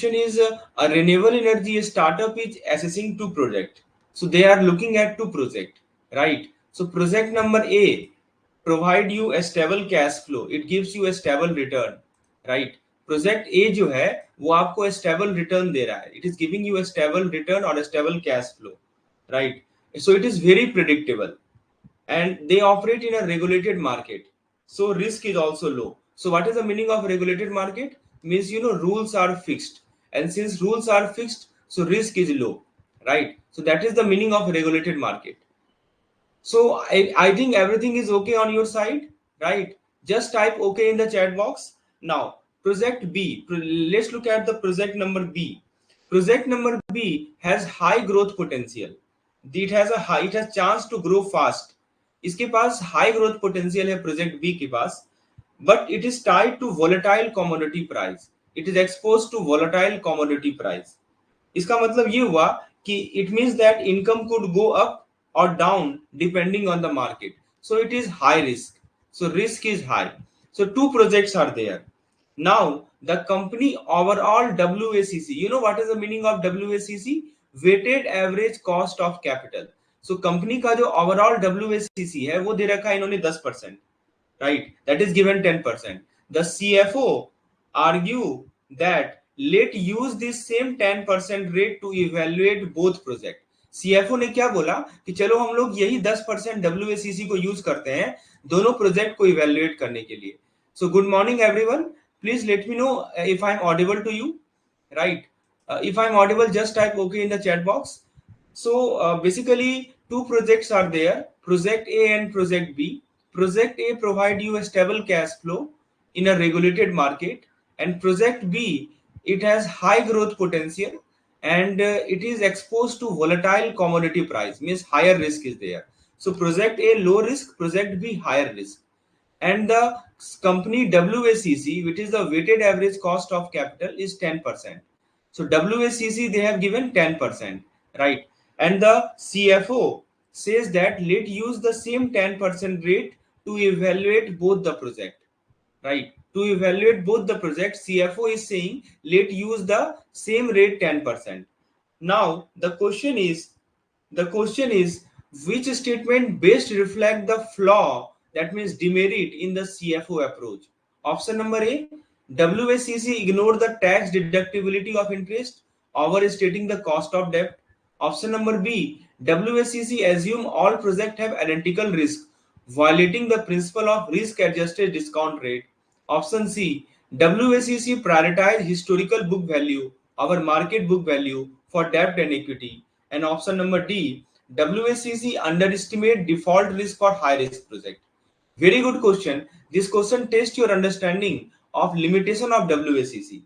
is a renewable energy startup is assessing two projects. So they are looking at two projects, right? So project number A provide you a stable cash flow. It gives you a stable return, right? Project A जो है वो आपको stable return दे रहा है. It is giving you a stable return or a stable cash flow, right? So it is very predictable, and they operate in a regulated market, so risk is also low. So what is the meaning of regulated market? Means rules are fixed, and since rules are fixed, so risk is low, right? So that is the meaning of regulated market. So I think everything is okay on your side, right? Just type okay in the chat box. Now, project B. Let's look at the project number B. Project number B has high growth potential. It has chance to grow fast. इसके पास high growth potential है project B के पास, but it is tied to volatile commodity price. It is exposed to volatile commodity price. इसका मतलब ये हुआ कि it means that income could go up or down depending on the market. So it is high risk. So risk is high. So two projects are there. Now the company overall WACC. You know what is the meaning of WACC? Weighted average cost of capital. So company का जो overall WACC है वो दे रखा है इन्होंने 10%, right? That is given 10%. The CFO argue that let use this same 10% rate to evaluate both project. CFO ने क्या बोला कि चलो हम लोग यही 10% WACC को यूज करते हैं दोनों प्रोजेक्ट को इवेल्युएट करने के लिए. So good morning everyone. Please let me know if I am audible to you, right? If I am audible, just type okay in the chat box. So basically two projects are there, project A and project B. Project A provide you a stable cash flow in a regulated market, and project B, it has high growth potential, and it is exposed to volatile commodity price, means higher risk is there. So project A low risk, project B higher risk, and the company WACC, which is the weighted average cost of capital, is 10%. So WACC they have given 10%, right? And the CFO says that let use the same 10% rate to evaluate both the project, right? To evaluate both the project, CFO is saying let use the same rate 10%. Now the question is which statement best reflect the flaw, that means demerit in the CFO approach? Option number A, WACC ignore the tax deductibility of interest, overstating the cost of debt. Option number B, WACC assume all projects have identical risk, violating the principle of risk adjusted discount rate. Option C, WACC prioritize historical book value over market book value for debt and equity. And option number D, WACC underestimate default risk for high risk project. Very good question. This question tests your understanding of limitation of WACC.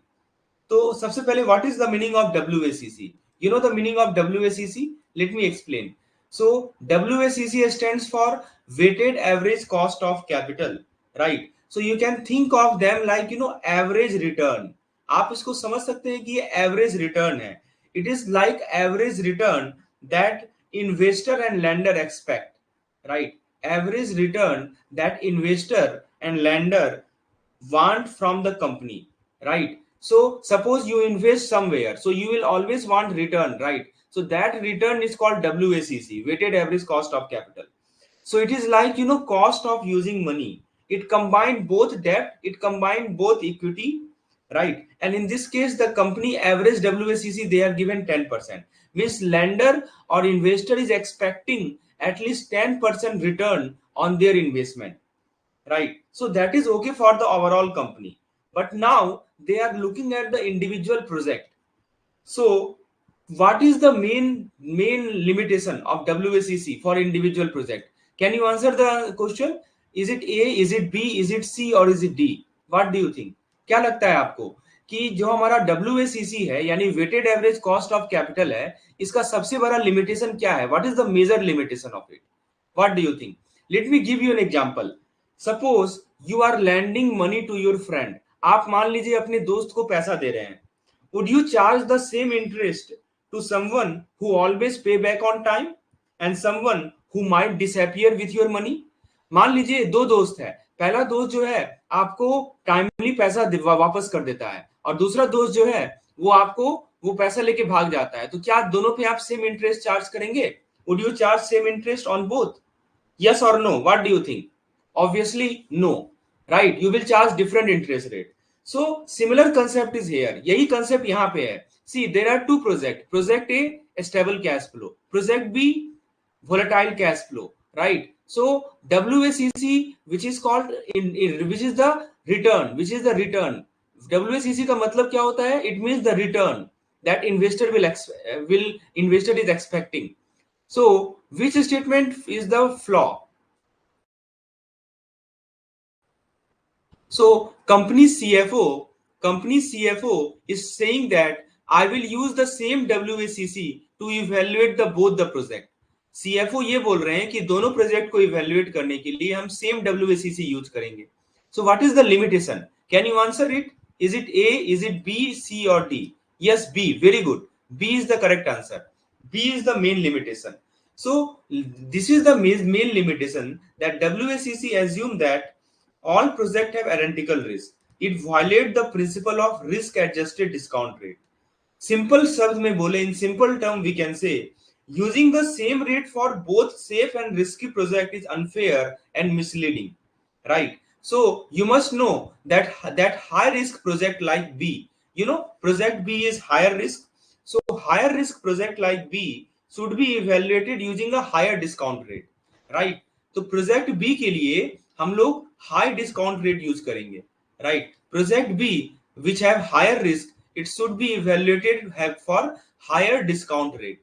तो सबसे पहले what is the meaning of WACC? You know the meaning of WACC? Let me explain. So WACC stands for weighted average cost of capital, right? So you can think of them like average return. आप इसको समझ सकते हैं कि ये average return है. It is like average return that investor and lender expect, right? Average return that investor and lender want from the company, right? So suppose you invest somewhere, so you will always want return, right? So that return is called WACC, weighted average cost of capital. So it is like cost of using money. It combined both debt, it combined both equity, right? And in this case the company average WACC they are given 10%, means lender or investor is expecting at least 10% return on their investment, right? So that is okay for the overall company, but now they are looking at the individual project. So what is the main limitation of WACC for individual project? Can you answer the question? Is it A, is it B, is it C, or is it D? What do you think? क्या लगता है आपको कि जो हमारा WACC है यानी weighted average cost of capital है, इसका सबसे बड़ा लिमिटेशन क्या है? What is the major limitation of it? What do you think? Let me give you an example. Suppose you are lending money to your friend. आप मान लीजिए अपने दोस्त को पैसा दे रहे हैं. Would you charge the same interest to someone who always pay back on time and someone who might disappear with your money? मान लीजिए दो दोस्त है, पहला दोस्त जो है आपको टाइमली पैसा वापस कर देता है और दूसरा दोस्त जो है वो आपको वो पैसा लेके भाग जाता है, तो क्या दोनों पे आप सेम इंटरेस्ट चार्ज करेंगे? Would you charge same interest on both? Yes or no? What do you think? Obviously, no. Right? You will charge different interest rate. So similar concept is here. यही concept यहाँ पे है. See, there are two projects. Project A, stable cash flow. Project B, volatile cash flow. Right? So WACC, which is called which is the return. Which is the return? WACC का मतलब क्या होता है? It means the return that investor will investor is expecting. So, which statement is the flaw? So, company CFO is saying that I will use the same WACC to evaluate the both the project. CFO ये बोल रहे हैं कि दोनों project को evaluate करने के लिए हम सेम WACC यूज करेंगे. So, what is the limitation? Can you answer it? Is it A? Is it B, C, or D? Yes, B. Very good. B is the correct answer. B is the main limitation. So this is the main limitation that WACC assume that all projects have identical risk. It violates the principle of risk adjusted discount rate. Simple शब्द में बोले, in simple term we can say using the same rate for both safe and risky project is unfair and misleading, right? So you must know that high risk project like B, project B is higher risk. So higher risk project like B should be evaluated using a higher discount rate, right? तो project B के लिए हम लोग high discount rate use करेंगे, right? Project B which have higher risk, it should be evaluated for higher discount rate,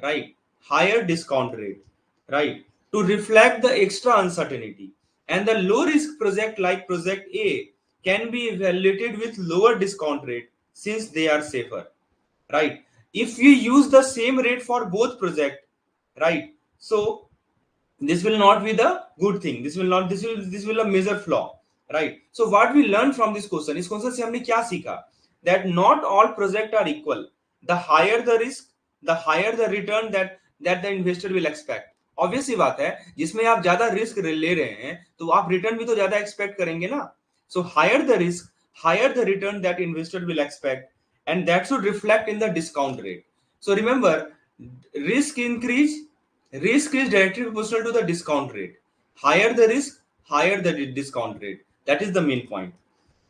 right? Higher discount rate, right? To reflect the extra uncertainty. And the low risk project like project A can be evaluated with lower discount rate since they are safer, right? If you use the same rate for both project, right? So this will not be the good thing. This will a major flaw, right? So what we learned from this question, इस question से हमने क्या सीखा? That not all projects are equal. The higher the risk, the higher the return that the investor will expect. Obvious सी बात है, जिसमें आप ज्यादा रिस्क ले रहे हैं तो आप रिटर्न भी तो ज्यादा एक्सपेक्ट करेंगे ना. So higher the risk, higher the return that investor will expect, and that should reflect in the discount rate. So remember, risk increase, risk is directly proportional to the discount rate. Higher the risk, higher the discount rate. That is the main point.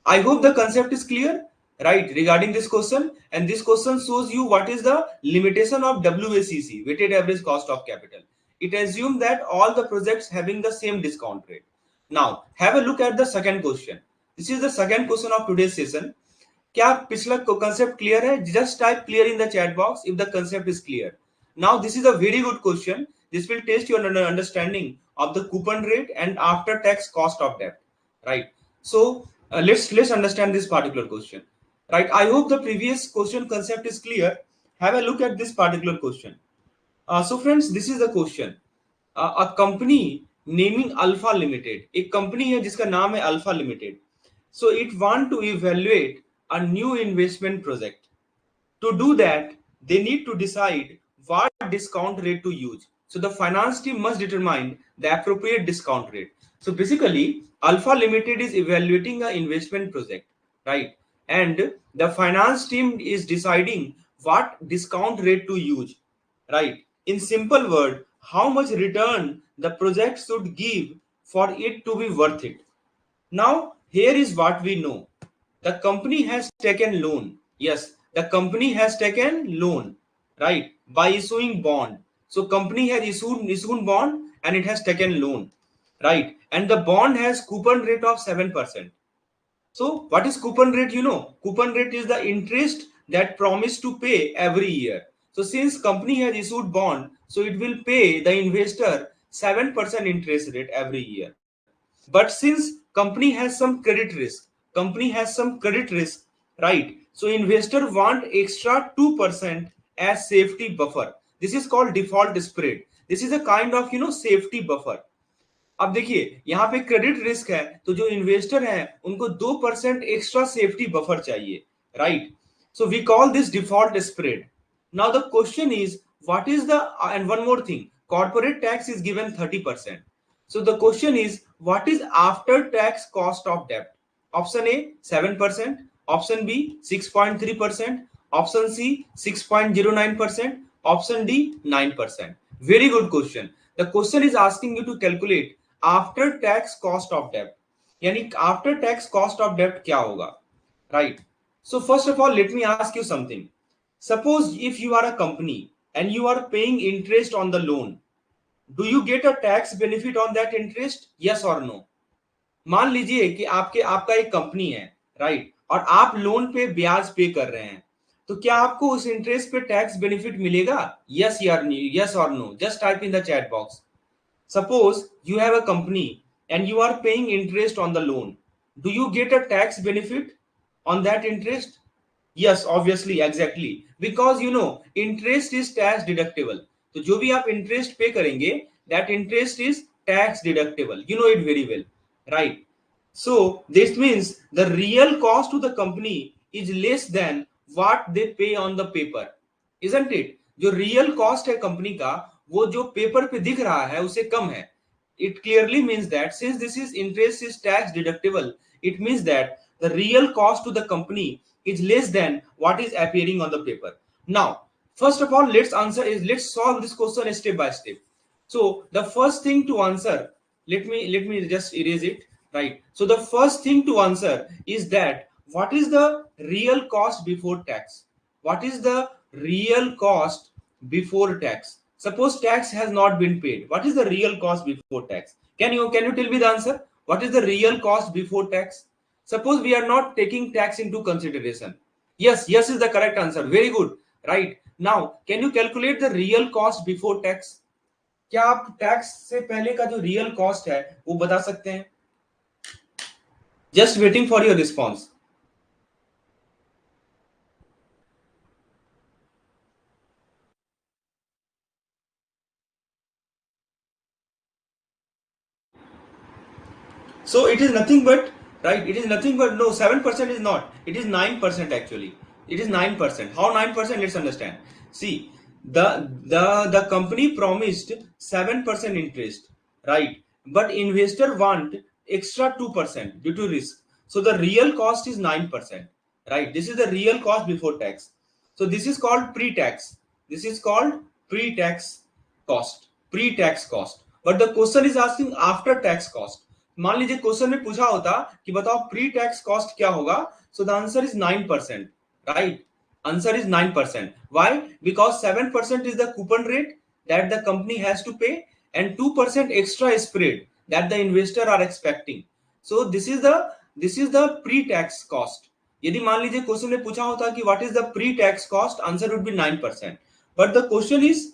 I hope the concept is clear, right, regarding this question. And this question shows you what is the limitation of WACC, weighted average cost of capital. It assumes that all the projects having the same discount rate. Now, have a look at the second question. This is the second question of today's session. क्या पिछला concept clear है? Just type clear in the chat box if the concept is clear. Now, this is a very good question. This will test your understanding of the coupon rate and after tax cost of debt, right? So let's understand this particular question, right? I hope the previous question concept is clear. Have a look at this particular question. So friends, this is the question. A company naming Alpha Limited, एक company है जिसका नाम है Alpha Limited. So it want to evaluate a new investment project. To do that, they need to decide what discount rate to use. So the finance team must determine the appropriate discount rate. So basically, Alpha Limited is evaluating an investment project, right? And the finance team is deciding what discount rate to use, right? In simple word, how much return the project should give for it to be worth it. Now, here is what we know. The company has taken loan. Yes, the company has taken loan, right, by issuing bond. So company has issued bond and it has taken loan, right? And the bond has coupon rate of 7%. So what is coupon rate? Coupon rate is the interest that promised to pay every year. So since company has issued bond, so it will pay the investor 7% interest rate every year. But since company has some credit risk, right? So investor want extra 2% as safety buffer. This is called default spread. This is a kind of safety buffer. अब देखिए यहाँ पे credit risk है तो जो investor है उनको 2% extra safety buffer चाहिए, right? So we call this default spread. Now the question is what is the and one more thing, corporate tax is given 30%. So the question is, what is after tax cost of debt? Option A 7%, option B 6.3%, Option C 6.09%. Option D 9%. Very good question. The question is asking you to calculate after tax cost of debt. यानी after tax cost of debt क्या होगा, right? So first of all, let me ask you something. Suppose if you are a company and you are paying interest on the loan, do you get a tax benefit on that interest? Yes or no? मान लीजिए कि आपका एक company है, right, और आप loan पे ब्याज पे कर रहे हैं, तो क्या आपको उस इंटरेस्ट पे टैक्स बेनिफिट मिलेगा? यस या यस और no? Just type in the chat box. Suppose you have a company and you are paying interest on the loan. Do you get a tax benefit on that interest? Yes, obviously, exactly. Because interest is tax deductible. तो जो भी आप interest pay करेंगे, that interest is tax deductible. You know it very well, right? So this means the real cost to the company is less than what they pay on the paper, isn't it? जो real cost है company का, वो जो paper पे दिख रहा है उससे कम है. It clearly means that since this is interest is tax deductible, it means that the real cost to the company is less than what is appearing on the paper. Now, first of all, let's solve this question step by step. So the first thing to answer, let me just erase it, right? So the first thing to answer is that what is the real cost before tax? What is the real cost before tax? Suppose tax has not been paid. What is the real cost before tax? Can you tell me the answer? What is the real cost before tax? Suppose we are not taking tax into consideration. Yes is the correct answer. Very good. Right. Now, can you calculate the real cost before tax? क्या आप tax से पहले का जो real cost है वो बता सकते हैं? Just waiting for your response. So it is nothing but, right? It is nothing but, no, 7% is not. It is 9% actually. It is 9%. How 9%? Let's understand. See, the company promised 7% interest, right? But investor want extra 2% due to risk. So the real cost is 9%, right? This is the real cost before tax. So this is called pre-tax. This is called pre-tax cost. Pre-tax cost. But the question is asking after tax cost. मान लीजिए question में पूछा होता कि बताओ pre tax cost क्या होगा, so the answer is 9%, right? Answer is 9%. Why? Because 7% is the coupon rate that the company has to pay and 2% extra spread that the investor are expecting. So this is the pre tax cost. यदि मान लीजिए question में पूछा होता कि what is the pre tax cost, answer would be 9%. But the question is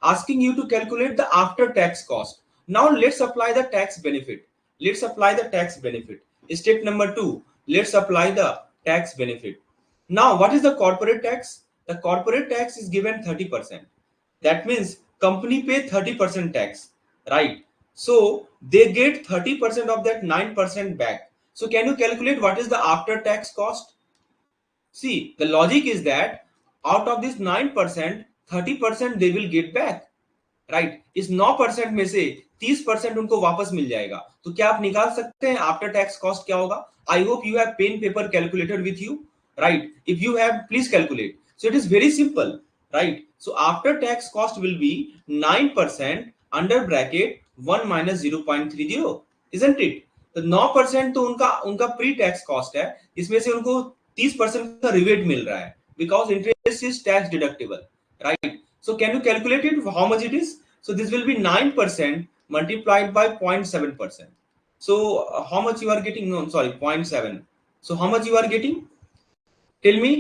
asking you to calculate the after tax cost. Now let's apply the tax benefit. Let's apply the tax benefit. Step number 2, let's apply the tax benefit. Now what is the corporate tax? The corporate tax is given 30%. That means company pay 30% tax, right? So they get 30% of that 9% back. So can you calculate what is the after tax cost? See, the logic is that out of this 9%, 30% they will get back, right? इस 9% में से 30% उनको वापस मिल जाएगा. तो क्या आप निकाल सकते हैं आफ्टर टैक्स कॉस्ट क्या होगा? I hope you have pen paper calculator with you, right? If you have, please calculate. So it is very simple, right? So after tax cost will be 9% under bracket 1 minus 0.30, isn't it? तो 9% तो उनका उनका pre tax cost है, इसमें से उनको 30% का rivet मिल रहा है because interest is tax deductible, right? So can you calculate it? How much it is? So this will be 9% multiplied by 0.7%. So how much you are getting? No, sorry, 0.7. So how much you are getting? Tell me.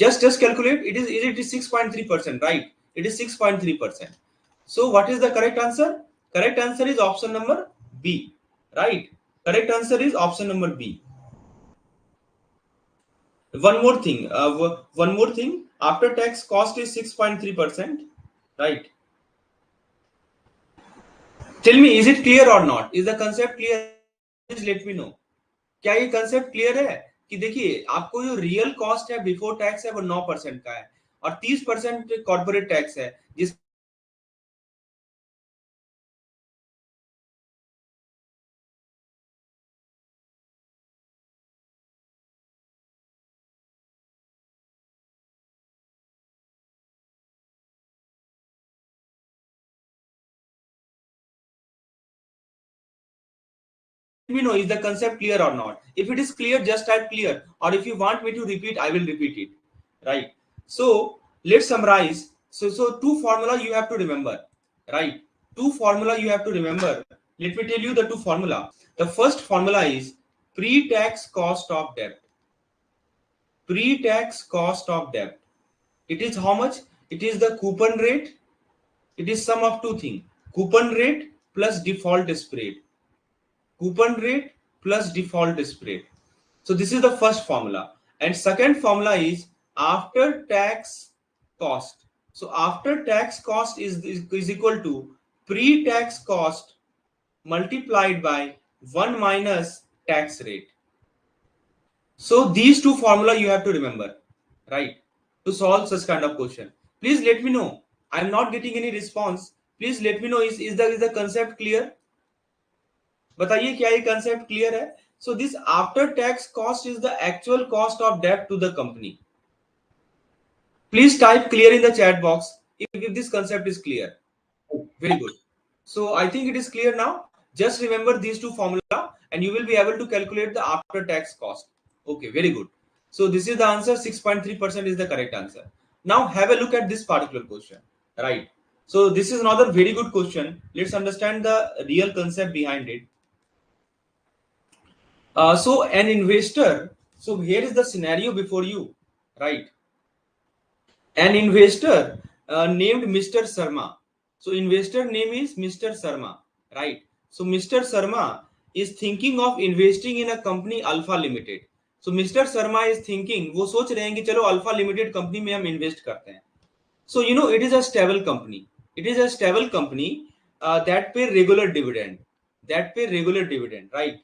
Just calculate. It is 6.3%, right? It is 6.3%. So what is the correct answer? Correct answer is option number B, right? Correct answer is option number B. One more thing. After tax cost is 6.3%, right? Tell me, is it clear or not? Is the concept clear? Please let me know. क्या ये concept clear है कि देखिए आपको जो real cost है before tax है वो 9% का है और 30% कॉर्पोरेट टैक्स है जिस me know is the concept clear or not. If it is clear, just type clear, or if you want me to repeat, I will repeat it, right? So let's summarize. So two formula you have to remember, right? Two formula you have to remember. Let me tell you the two formula. The first formula is pre-tax cost of debt. Pre-tax cost of debt. It is how much? It is the coupon rate. It is sum of two things. Coupon rate plus default spread. Coupon rate plus default spread. So this is the first formula. And second formula is after tax cost. So after tax cost is equal to pre-tax cost multiplied by 1 minus tax rate. So these two formula you have to remember, right, to solve such kind of question. Please let me know. I'm not getting any response. Please let me know, is the concept clear? बताइए क्या ये concept clear है? So this after tax cost is the actual cost of debt to the company. Please type clear in the chat box if this concept is clear. Very good. So I think it is clear now. Just remember these two formula and you will be able to calculate the after tax cost. Okay, very good. So this is the answer. 6.3% is the correct answer. Now have a look at this particular question, right? So this is another very good question. Let's understand the real concept behind it. So an investor, so here is the scenario before you, right? An investor named Mr. Sharma. So investor name is Mr. Sharma, right? So Mr. Sharma is thinking of investing in a company Alpha Limited. So Mr. Sharma is thinking, वो सोच रहे हैं कि चलो Alpha Limited company में हम invest करते हैं. So you know it is a stable company. It is a stable company that pay regular dividend. That pay regular dividend, right?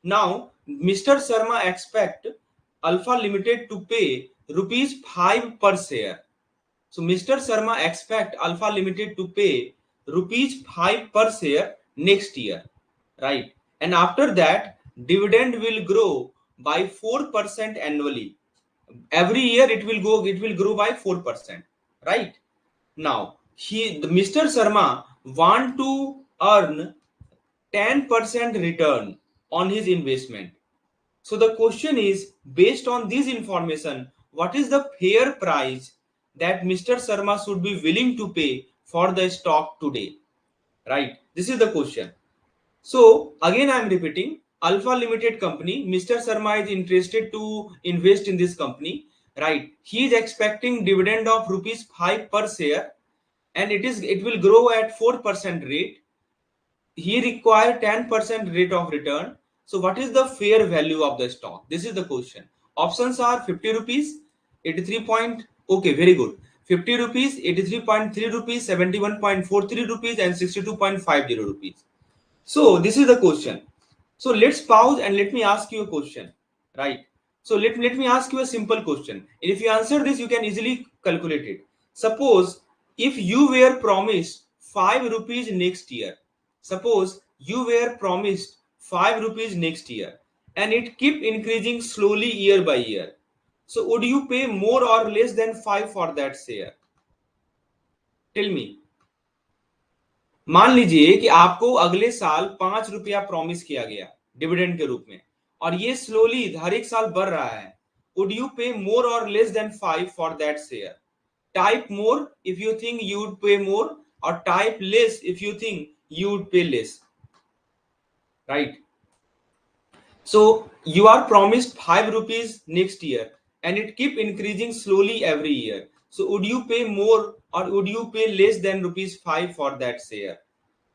Now Mr. Sharma expect Alpha Limited to pay rupees 5 per share. So Mr. Sharma expect Alpha Limited to pay rupees 5 per share next year, right? And after that, dividend will grow by 4% annually. Every year it will grow by 4%, right? Now Mr. Sharma want to earn 10% return on his investment. So the question is, based on this information, what is the fair price that Mr. Sharma should be willing to pay for the stock today, right? This is the question. So again I am repeating, Alpha Limited company, Mr. Sharma is interested to invest in this company, right? He is expecting dividend of rupees 5 per share and it will grow at 4% rate. He require 10% rate of return. So what is the fair value of the stock? This is the question. Options are 50 rupees, 83 point, okay, very good. 50 rupees, 83.3 rupees, 71.43 rupees and 62.50 rupees. So this is the question. So let's pause and let me ask you a question, right? So let me ask you a simple question. And if you answer this, you can easily calculate it. Suppose if you were promised 5 rupees next year, suppose you were promised 5 rupees next year and it keep increasing slowly year by year. So would you pay more or less than 5 for that share? Tell me. मान लीजिए कि आपको अगले साल 5 रुपया promise किया गया dividend के रूप में और ये स्लोली हर एक साल बढ़ रहा है. Would you pay more or less than 5 for that share? Type more if you think you would pay more or type less if you think you would pay less, right? So you are promised 5 rupees next year and it keep increasing slowly every year. So would you pay more or would you pay less than rupees 5 for that share?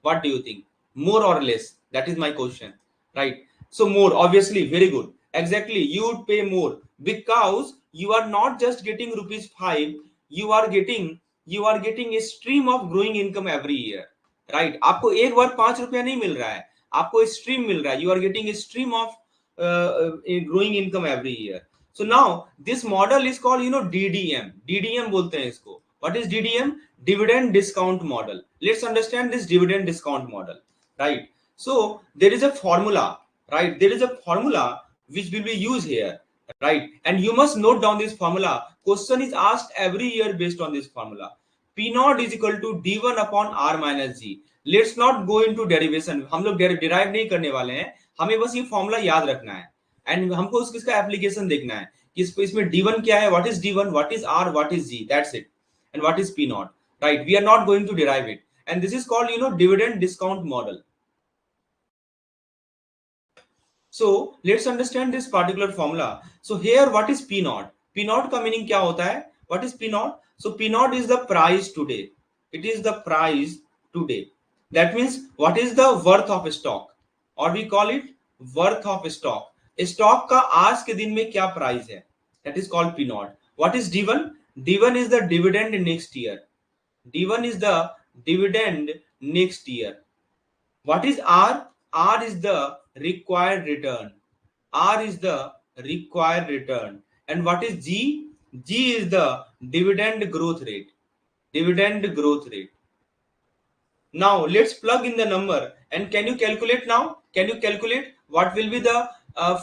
What do you think? More or less? That is my question, right? So more, obviously, very good. Exactly, you would pay more because you are not just getting rupees 5, you are getting a stream of growing income every year, right? आपको एक बार 5 रुपया नहीं मिल रहा है, आपको stream मिल रहा है. You are getting a stream of growing income every year. So now this model is called, DDM. DDM बोलते हैं इसको. What is DDM? Dividend discount model. Let's understand this dividend discount model, right? So there is a formula, right? There is a formula which will be used here, right? And you must note down this formula. Question is asked every year based on this formula. P naught is equal to D1 upon R minus G. Let's not go into derivation. हम लोग derive नहीं करने वाले हैं. हमें बस ये formula याद रखना है एंड हमको उसका एप्लीकेशन देखना है कि इसमें D1 क्या है, what is D1, what is R, what is G, that's it, and what is P naught, right. We are not going to derive it and this is called dividend discount model. So let's understand this particular formula. So here what is P naught? P naught का meaning क्या होता है? What is P naught? So P naught is the price today. It is the price today. That means what is the worth of stock, or we call it worth of stock. Stock का आज के दिन में क्या price है? That is called P naught. What is D1? D1 is the dividend next year. D1 is the dividend next year. What is R? R is the required return. R is the required return. And what is G? G is the dividend growth rate. Dividend growth rate. Now let's plug in the number, and can you calculate now? Can you calculate what will be the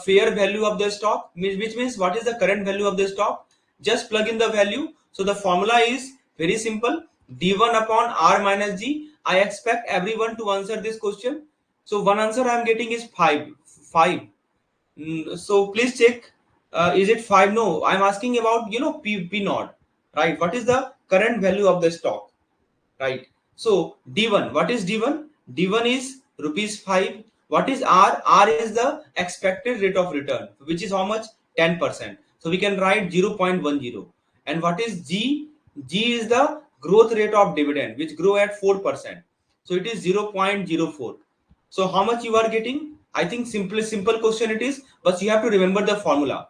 fair value of the stock, which means what is the current value of the stock? Just plug in the value. So the formula is very simple, D1 upon R minus G. I expect everyone to answer this question. So one answer I am getting is 5. So please check, is it 5? No, I am asking about P naught, right? What is the current value of the stock, right? So D1, what is D1? D1 is rupees 5. What is R? R is the expected rate of return, which is how much? 10%. So we can write 0.10. And what is G? G is the growth rate of dividend, which grow at 4%. So it is 0.04. So how much you are getting? I think simple question it is, but you have to remember the formula,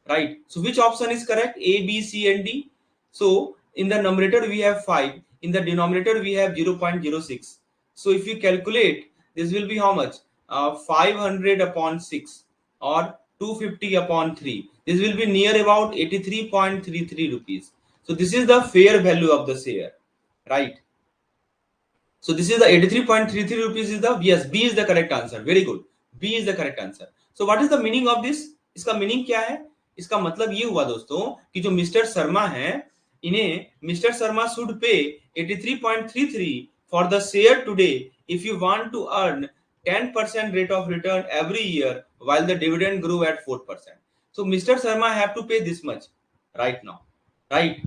right? So which option is correct? A, B, C, and D. So in the numerator we have 5, in the denominator we have 0.06. So if you calculate, this will be how much? 500 upon 6 or 250 upon 3. This will be near about 83.33 rupees. So this is the fair value of the share, right? So this is the 83.33 rupees is the, yes, B is the correct answer. Very good. B is the correct answer. So what is the meaning of this? इसका meaning क्या है? इसका मतलब ये हुआ दोस्तों कि जो मिस्टर शर्मा हैं, इन्हें mister Sharma should pay 83.33 for the share today if you want to earn 10% rate of return every year while the dividend grew at 4%. So Mr. Sharma have to pay this much right now, right?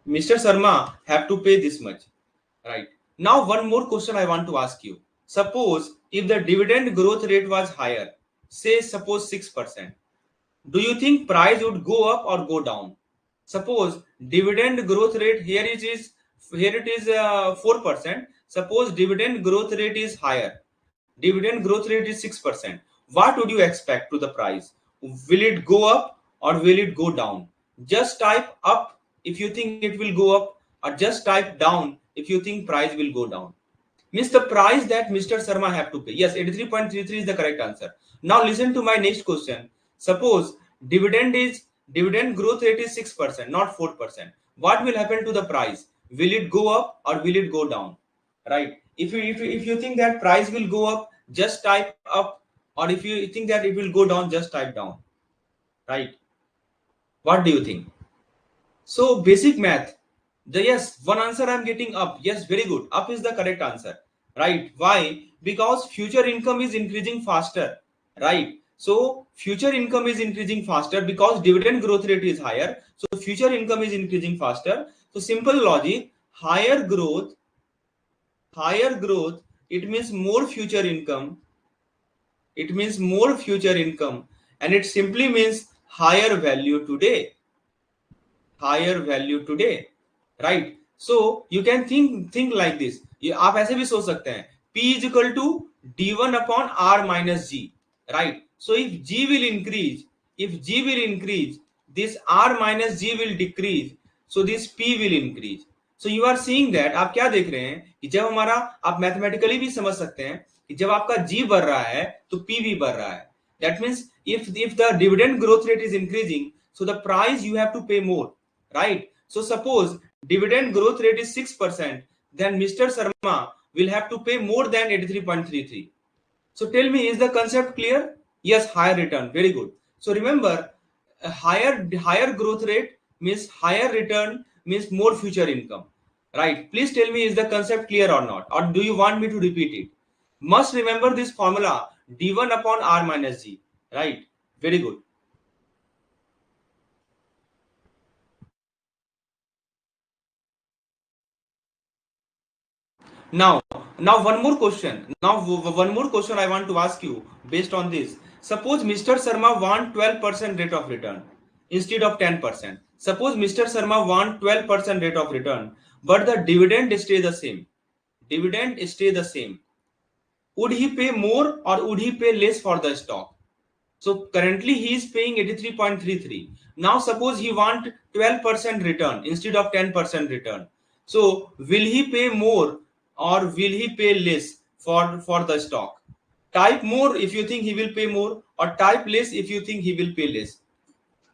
Mr. Sharma have to pay this much, right? Now one more question I want to ask you. Suppose if the dividend growth rate was higher, say suppose 6%, do you think price would go up or go down? Suppose dividend growth rate here it is 4%. Suppose dividend growth rate is higher. Dividend growth rate is 6%. What would you expect to the price? Will it go up or will it go down? Just type up if you think it will go up, or just type down if you think price will go down. Means the price that Mr. Sharma have to pay. Yes, 83.33 is the correct answer. Now listen to my next question. Suppose dividend growth rate is 6%, not 4%. What will happen to the price? Will it go up or will it go down? Right? If you think that price will go up, just type up, or if you think that it will go down, just type down. Right? What do you think? So basic math. Yes, one answer I'm getting up. Yes, very good. Up is the correct answer. Right? Why? Because future income is increasing faster. Right? So future income is increasing faster because dividend growth rate is higher. So future income is increasing faster. So simple logic, higher growth, it means more future income. It means more future income, and it simply means higher value today. Higher value today, right? So you can think like this. आप ऐसे भी सोच सकते हैं, P is equal to D1 upon R minus G, right? So if G will increase, this R minus G will decrease, so this P will increase. So you are seeing that, आप क्या देख रहे हैं कि जब हमारा, आप mathematically भी समझ सकते हैं कि जब आपका G बढ़ रहा है तो P भी बढ़ रहा है. That means if the dividend growth rate is increasing, so the price you have to pay more, right? So suppose dividend growth rate is 6%, then Mr. Sharma will have to pay more than 83.33. So tell me, is the concept clear? Yes, higher return. Very good. So remember, a higher growth rate means higher return means more future income, right? Please tell me, is the concept clear or not? Or do you want me to repeat it? Must remember this formula. d1 upon r minus g, right? Very good. Now, one more question. Now, one more question I want to ask you based on this. Suppose Mr. Sharma want 12% rate of return instead of 10%. Suppose Mr. Sharma want 12% rate of return, but the dividend stay the same. Dividend stay the same. Would he pay more or would he pay less for the stock? So currently he is paying 83.33. Now suppose he want 12% return instead of 10% return. So will he pay more or will he pay less for the stock? Type more if you think he will pay more, or type less if you think he will pay less,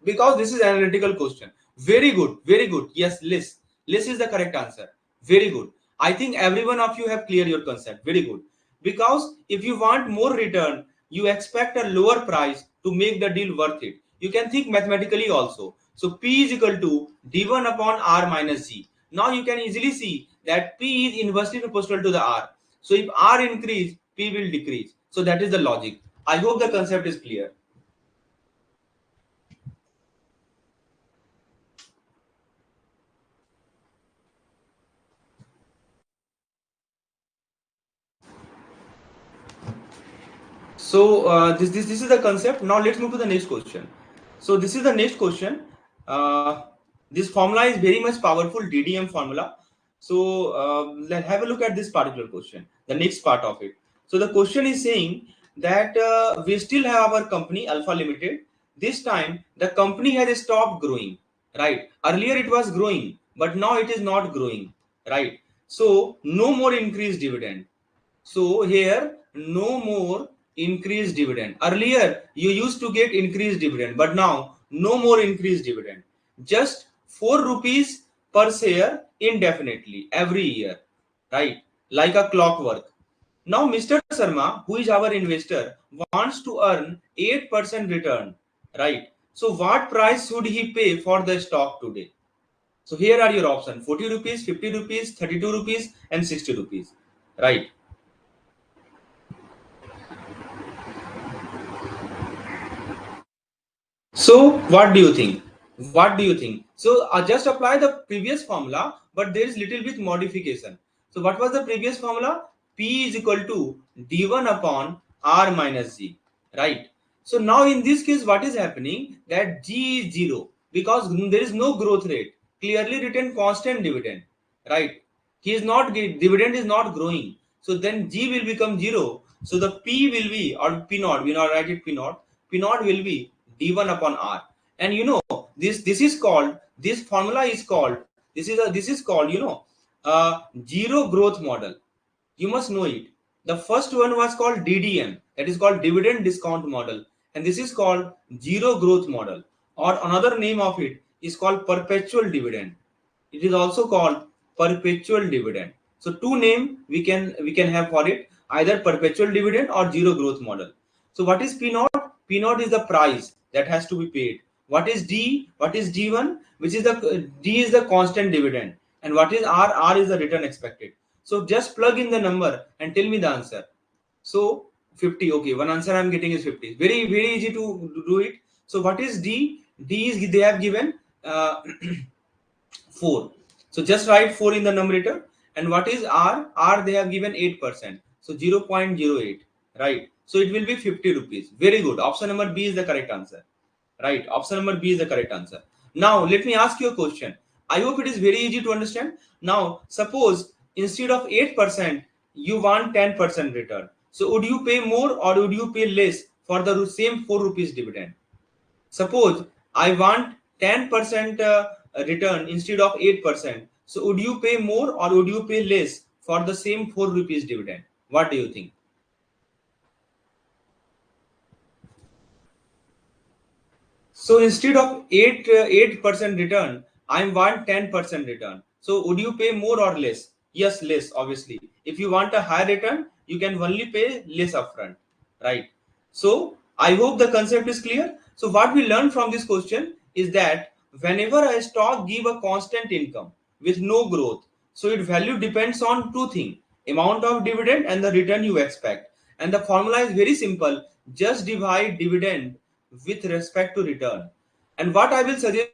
because this is analytical question. Very good, very good. Yes, less is the correct answer. Very good. I think every one of you have clear your concept. Very good. Because if you want more return, you expect a lower price to make the deal worth it. You can think mathematically also. So P is equal to d1 upon r minus g. Now you can easily see that P is inversely proportional to the r. So if r increase, P will decrease. So that is the logic. I hope the concept is clear. So this is the concept. Now let's move to the next question. So this is the next question. This formula is very much powerful DDM formula. So let's have a look at this particular question, the next part of it. So the question is saying that we still have our company Alpha Limited. This time the company has stopped growing, right? Earlier it was growing, but now it is not growing, right? So no more increased dividend. So here no more increased dividend. Earlier you used to get increased dividend, but now no more increased dividend. Just 4 rupees per share indefinitely every year, right? Like a clockwork. Now Mr. Sharma, who is our investor, wants to earn 8% return, right? So what price should he pay for the stock today? So here are your options: 40 rupees, 50 rupees, 32 rupees and 60 rupees, right? So what do you think? What do you think? So just apply the previous formula, but there is little bit modification. So what was the previous formula? P is equal to d1 upon r minus g, right? So now in this case, what is happening? That g is 0 because there is no growth rate. Clearly written constant dividend, right? He is not, dividend is not growing. So then g will become 0. So the p will be, or p naught, we not write it p naught. P naught will be d1 upon r. And you know, this is called, this formula is called, this is called, you know, zero growth model. You must know it. The first one was called DDM, that is called dividend discount model, and this is called zero growth model, or another name of it is called perpetual dividend. It is also called perpetual dividend. So two name we can have for it, either perpetual dividend or zero growth model. So what is P naught? P naught is the price that has to be paid. What is D? What is D1? Which is the D is the constant dividend, and what is R? R is the return expected. So just plug in the number and tell me the answer. So 50. Okay, one answer I'm getting is 50. Very easy to do it. So what is D? D is they have given 4. So just write 4 in the numerator. And what is R? R they have given 8%. So 0.08, right? So it will be 50 rupees. Very good. Option number B is the correct answer. Right. Option number B is the correct answer. Now let me ask you a question. I hope it is very easy to understand. Now suppose instead of 8%, you want 10% return. So would you pay more or would you pay less for the same 4 rupees dividend? Suppose I want 10% return instead of 8%. So would you pay more or would you pay less for the same 4 rupees dividend? What do you think? So instead of 8% return, I want 10% return. So would you pay more or less? Yes, less, obviously. If you want a higher return, you can only pay less upfront, right? So I hope the concept is clear. So what we learned from this question is that whenever a stock give a constant income with no growth, so its value depends on two things: amount of dividend and the return you expect. And the formula is very simple. Just divide dividend with respect to return. And what I will suggest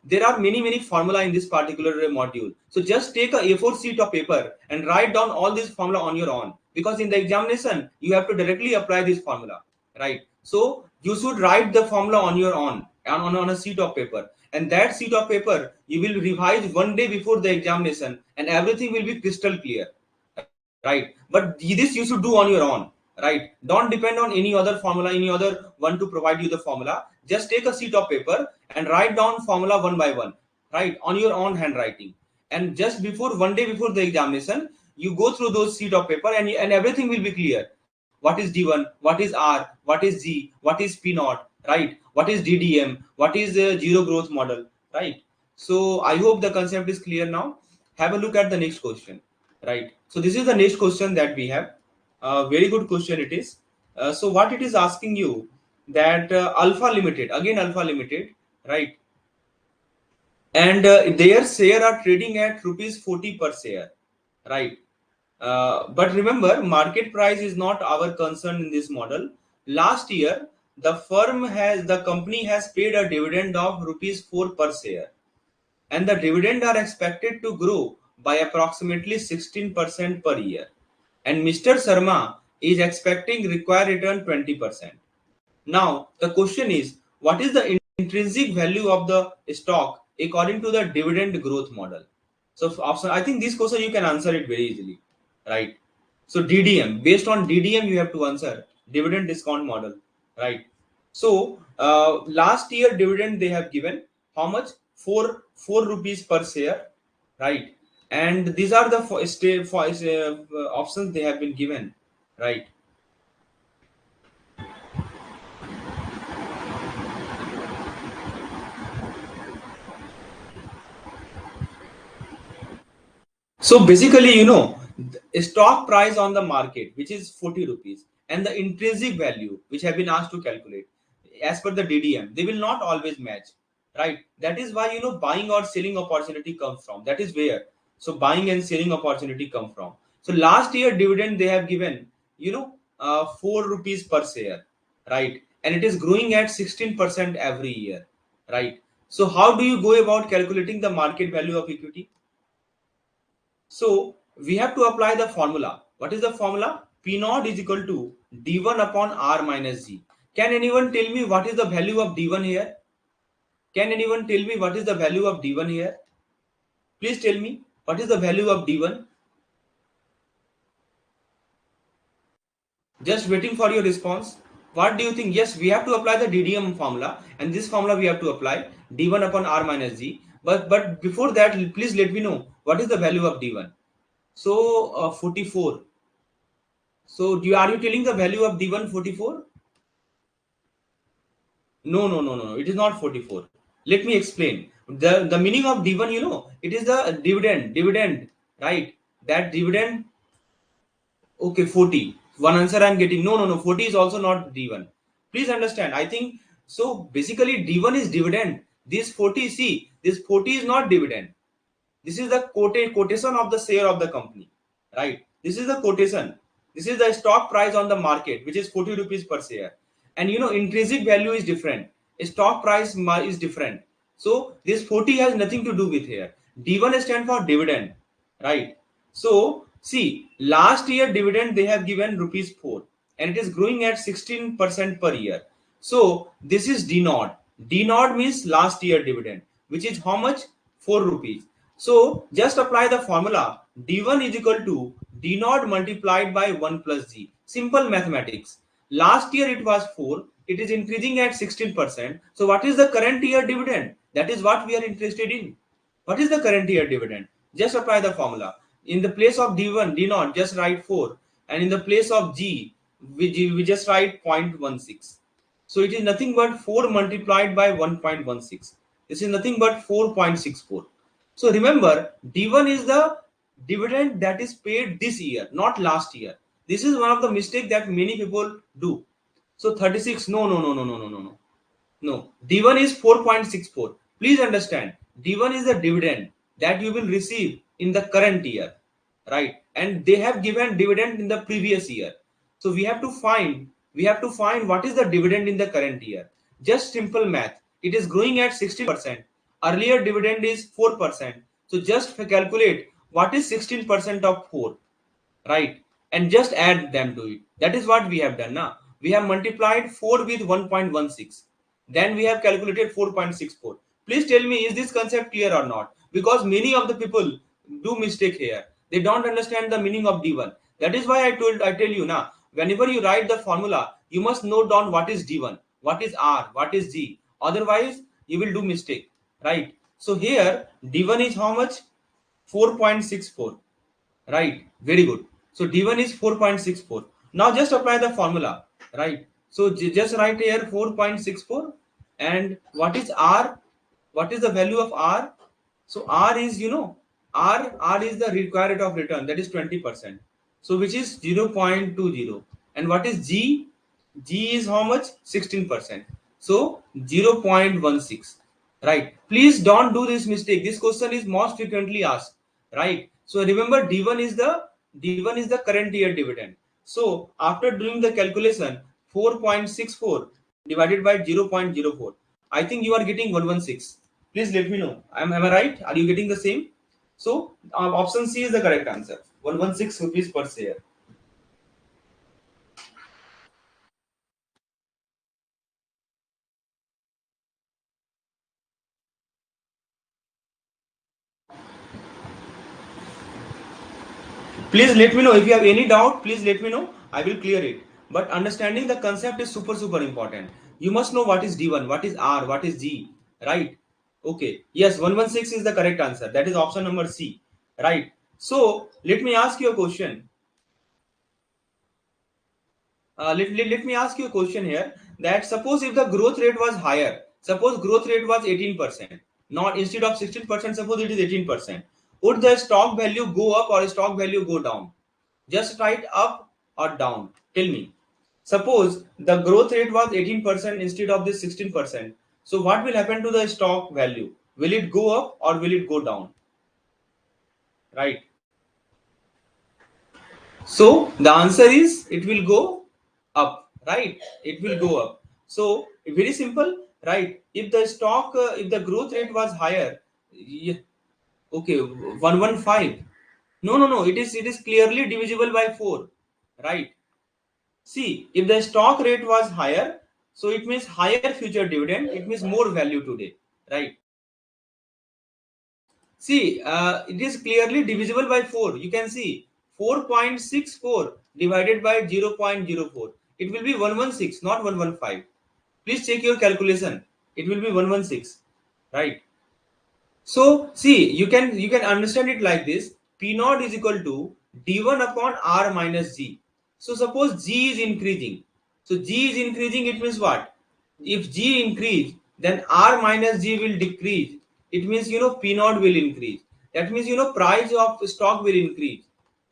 there are many formula in this particular module. So just take a A4 sheet of paper and write down all this formula on your own, because in the examination you have to directly apply this formula, right? So you should write the formula on your own on a sheet of paper, and that sheet of paper you will revise one day before the examination, and everything will be crystal clear, right? But this you should do on your own, right? Don't depend on any other formula, any other one to provide you the formula. Just take a sheet of paper and write down formula one by one, right, on your own handwriting. And just before one day before the examination, you go through those sheet of paper, and everything will be clear. What is D1, what is R, what is G, what is P naught, right? What is DDM, what is zero growth model, right? So I hope the concept is clear now. Have a look at the next question, right? So this is the next question that we have. Very good question it is. So what it is asking you, that Alpha Limited, again Alpha Limited, right? And their share are trading at rupees 40 per share, right? But remember, market price is not our concern in this model. Last year, the company has paid a dividend of rupees 4 per share, and the dividend are expected to grow by approximately 16% per year. And Mr. Sharma is expecting required return 20%. Now, the question is, what is the intrinsic value of the stock according to the dividend growth model? So, option, I think this question you can answer it very easily, right? So, DDM, based on DDM, you have to answer dividend discount model, right? So, last year dividend they have given how much? 4 rupees per share, right? And these are the options they have been given, right? So basically, the stock price on the market, which is 40 rupees, and the intrinsic value, which have been asked to calculate as per the DDM, they will not always match, right? That is why, buying or selling opportunity comes from. That is where. So buying and selling opportunity come from. So last year dividend they have given, 4 rupees per share, right? And it is growing at 16% every year, right? So how do you go about calculating the market value of equity? So we have to apply the formula. What is the formula? P naught is equal to D1 upon R minus G. Can anyone tell me what is the value of D1 here? Can anyone tell me what is the value of D1 here? Please tell me what is the value of D1? Just waiting for your response. What do you think? Yes, we have to apply the DDM formula, and this formula we have to apply D1 upon R minus G. But before that, please let me know what is the value of D1. So 44. So are you telling the value of D1 44? No, no, no, no, no. It is not 44. Let me explain. The meaning of D1, it is the dividend, right? That dividend, okay, 40. One answer I'm getting. No, no, no. 40 is also not D1. Please understand. I think so. Basically, D1 is dividend. This 40, see, this 40 is not dividend. This is the quotation of the share of the company, right? This is the quotation. This is the stock price on the market, which is 40 rupees per share. And intrinsic value is different. Stock price is different. So this 40 has nothing to do with here. D1 stands for dividend, right? So see, last year dividend they have given rupees 4, and it is growing at 16% per year. So this is D naught. D naught means last year dividend, which is how much? 4 rupees. So just apply the formula. D1 is equal to D naught multiplied by 1 plus G. Simple mathematics. Last year it was 4. It is increasing at 16%. So what is the current year dividend? That is what we are interested in. What is the current year dividend? Just apply the formula. In the place of D1, D naught, just write 4. And in the place of G, we just write 0.16. So it is nothing but 4 multiplied by 1.16. This is nothing but 4.64. So remember, D1 is the dividend that is paid this year, not last year. This is one of the mistakes that many people do. So 36, no, no, no, no, no, no, no, no. No, D1 is 4.64. Please understand, D1 is the dividend that you will receive in the current year. right? And they have given dividend in the previous year. So we have to find what is the dividend in the current year. Just simple math. It is growing at 16%. Earlier dividend is 4%. So just calculate what is 16% of 4, right? And just add them to it. That is what we have done now. We have multiplied 4 with 1.16. Then we have calculated 4.64. Please tell me, is this concept clear or not? Because many of the people do mistake here. They don't understand the meaning of D1. That is why I tell you now, whenever you write the formula, you must note down what is D1, what is R, what is G. Otherwise, you will do mistake, right? So here D1 is how much? 4.64. Right, very good. So D1 is 4.64. Now just apply the formula, right? So just write here 4.64. And what is R? What is the value of R? So R is, R is the required rate of return, that is 20%. So which is 0.20. And what is G? G is how much? 16%. So 0.16. Right. Please don't do this mistake. This question is most frequently asked. Right. So remember D1 is the current year dividend. So after doing the calculation, 4.64 divided by 0.04. I think you are getting 116. Please let me know. Am I right? Are you getting the same? So option C is the correct answer. 116 rupees per share. Please let me know if you have any doubt. Please let me know. I will clear it. But understanding the concept is super important. You must know what is D1, what is R, what is G, right? Okay. Yes, 116 is the correct answer. That is option number C, right? So let me ask you a question. Let me ask you a question here, that suppose if the growth rate was higher, suppose growth rate was 18%, not instead of 16%, suppose it is 18%, would the stock value go up or stock value go down? Just write up or down. Tell me. Suppose the growth rate was 18% instead of this 16%. So what will happen to the stock value? Will it go up or will it go down? Right. So the answer is it will go up, right? It will go up. So very simple, right? If the stock, if the growth rate was higher, yeah, okay, 115. No. It is clearly divisible by 4, right? See, if the stock rate was higher, so it means higher future dividend. It means more value today, right? See, it is clearly divisible by 4. You can see 4.64 divided by 0.04. It will be 116, not 115. Please check your calculation. It will be 116, right? So see, you can understand it like this. P naught is equal to D1 upon R minus G. So suppose G is increasing. So G is increasing, it means what? If G increase, then R minus G will decrease. It means, P naught will increase. That means, price of stock will increase.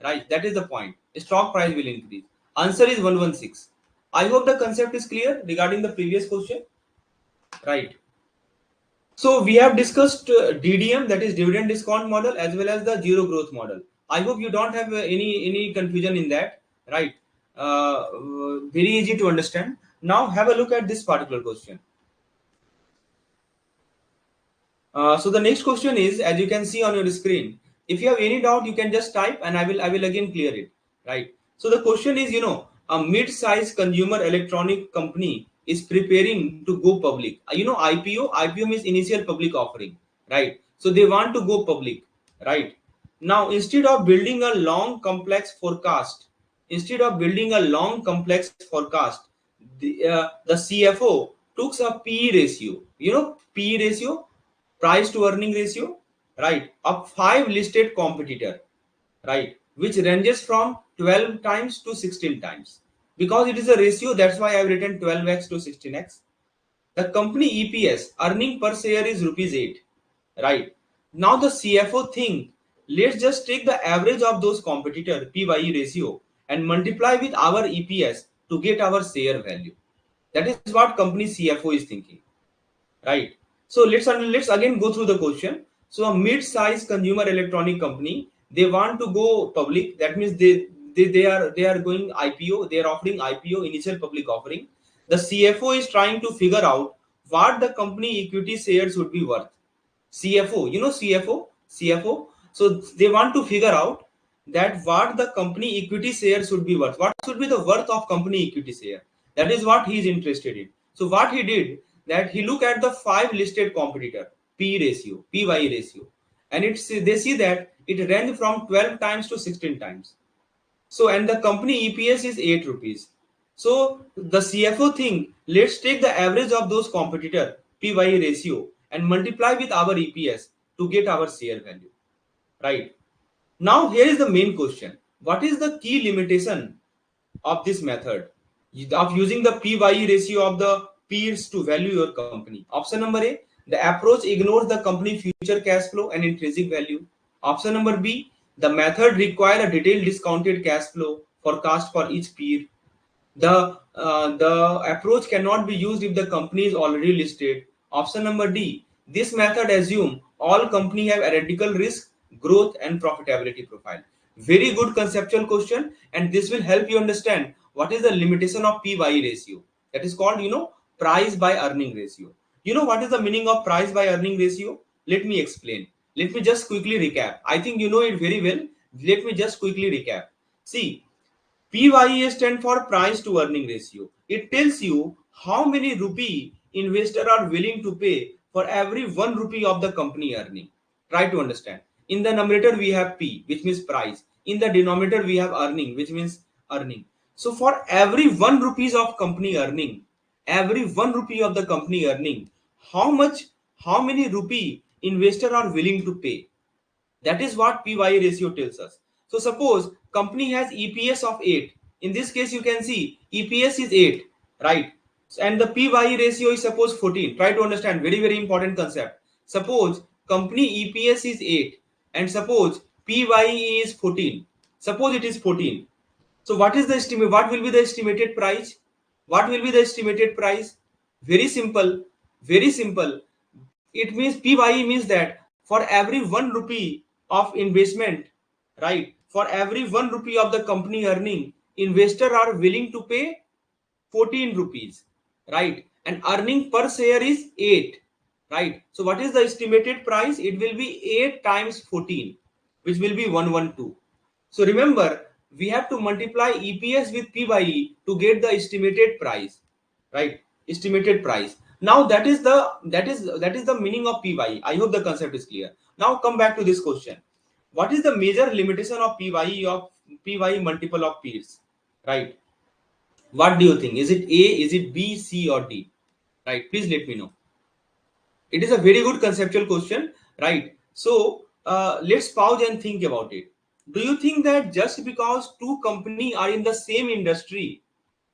Right? That is the point. Stock price will increase. Answer is 116. I hope the concept is clear regarding the previous question. Right. So we have discussed DDM, that is dividend discount model, as well as the zero growth model. I hope you don't have any confusion in that, right? Very easy to understand. Now have a look at this particular question. So the next question is, as you can see on your screen, if you have any doubt, you can just type, and I will again clear it, right? So the question is, a mid-sized consumer electronic company is preparing to go public. IPO means initial public offering, right? So they want to go public, right? Now, instead of building a long complex forecast, the CFO took a PE ratio. PE ratio, price to earning ratio, right, of 5 listed competitor, right, which ranges from 12 times to 16 times. Because it is a ratio, that's why I've written 12x to 16x. The company EPS, earning per share, is rupees 8, right? Now the CFO think, let's just take the average of those competitor P/E ratio and multiply with our EPS to get our share value. That is what company CFO is thinking, right? So let's again go through the question. So a mid-sized consumer electronic company, they want to go public. That means they are going IPO. They are offering IPO, initial public offering. The CFO is trying to figure out what the company equity shares would be worth. CFO, you know CFO. So they want to figure out that what the company equity share should be worth. What should be the worth of company equity share? That is what he is interested in. So what he did, that he looked at the 5 listed competitor PY ratio, and they see that it range from 12 times to 16 times. So, and the company EPS is 8 rupees. So the CFO think, let's take the average of those competitor PY ratio and multiply with our EPS to get our share value. Right. Now here is the main question. What is the key limitation of this method of using the PY ratio of the peers to value your company? Option number A, the approach ignores the company future cash flow and intrinsic value. Option number B, the method require a detailed discounted cash flow forecast for each peer. The approach cannot be used if the company is already listed. Option number D, this method assume all company have identical risk, growth and profitability profile. Very good conceptual question, and this will help you understand what is the limitation of PY ratio. That is called, price by earning ratio. You know what is the meaning of price by earning ratio? Let me explain. Let me just quickly recap. I think you know it very well. Let me just quickly recap. See, PYE stands for price to earning ratio. It tells you how many rupee investors are willing to pay for every 1 rupee of the company earning. Try to understand. In the numerator we have P, which means price. In the denominator we have earning, which means earning. So for every 1 rupees of company earning, every 1 rupee of the company earning, how many rupee investors are willing to pay? That is what PY ratio tells us. So suppose company has EPS of 8. In this case, you can see EPS is 8, right? And the PY ratio is suppose 14. Try to understand, very, very important concept. Suppose company EPS is 8 and suppose PY is 14. Suppose it is 14. So what is the estimate? What will be the estimated price? What will be the estimated price? Very simple. Very simple. It means PY means that for every 1 rupee of investment, right? For every 1 rupee of the company earning, investors are willing to pay 14 rupees, right? And earning per share is 8, right? So what is the estimated price? It will be 8 times 14, which will be 112. So remember, we have to multiply EPS with PYE to get the estimated price, right? Estimated price. Now that is the meaning of PYE. I hope the concept is clear. Now come back to this question. What is the major limitation of PYE multiple of peers, right? What do you think? Is it A, is it B, C or D? Right? Please let me know. It is a very good conceptual question, right? So let's pause and think about it. Do you think that just because two companies are in the same industry,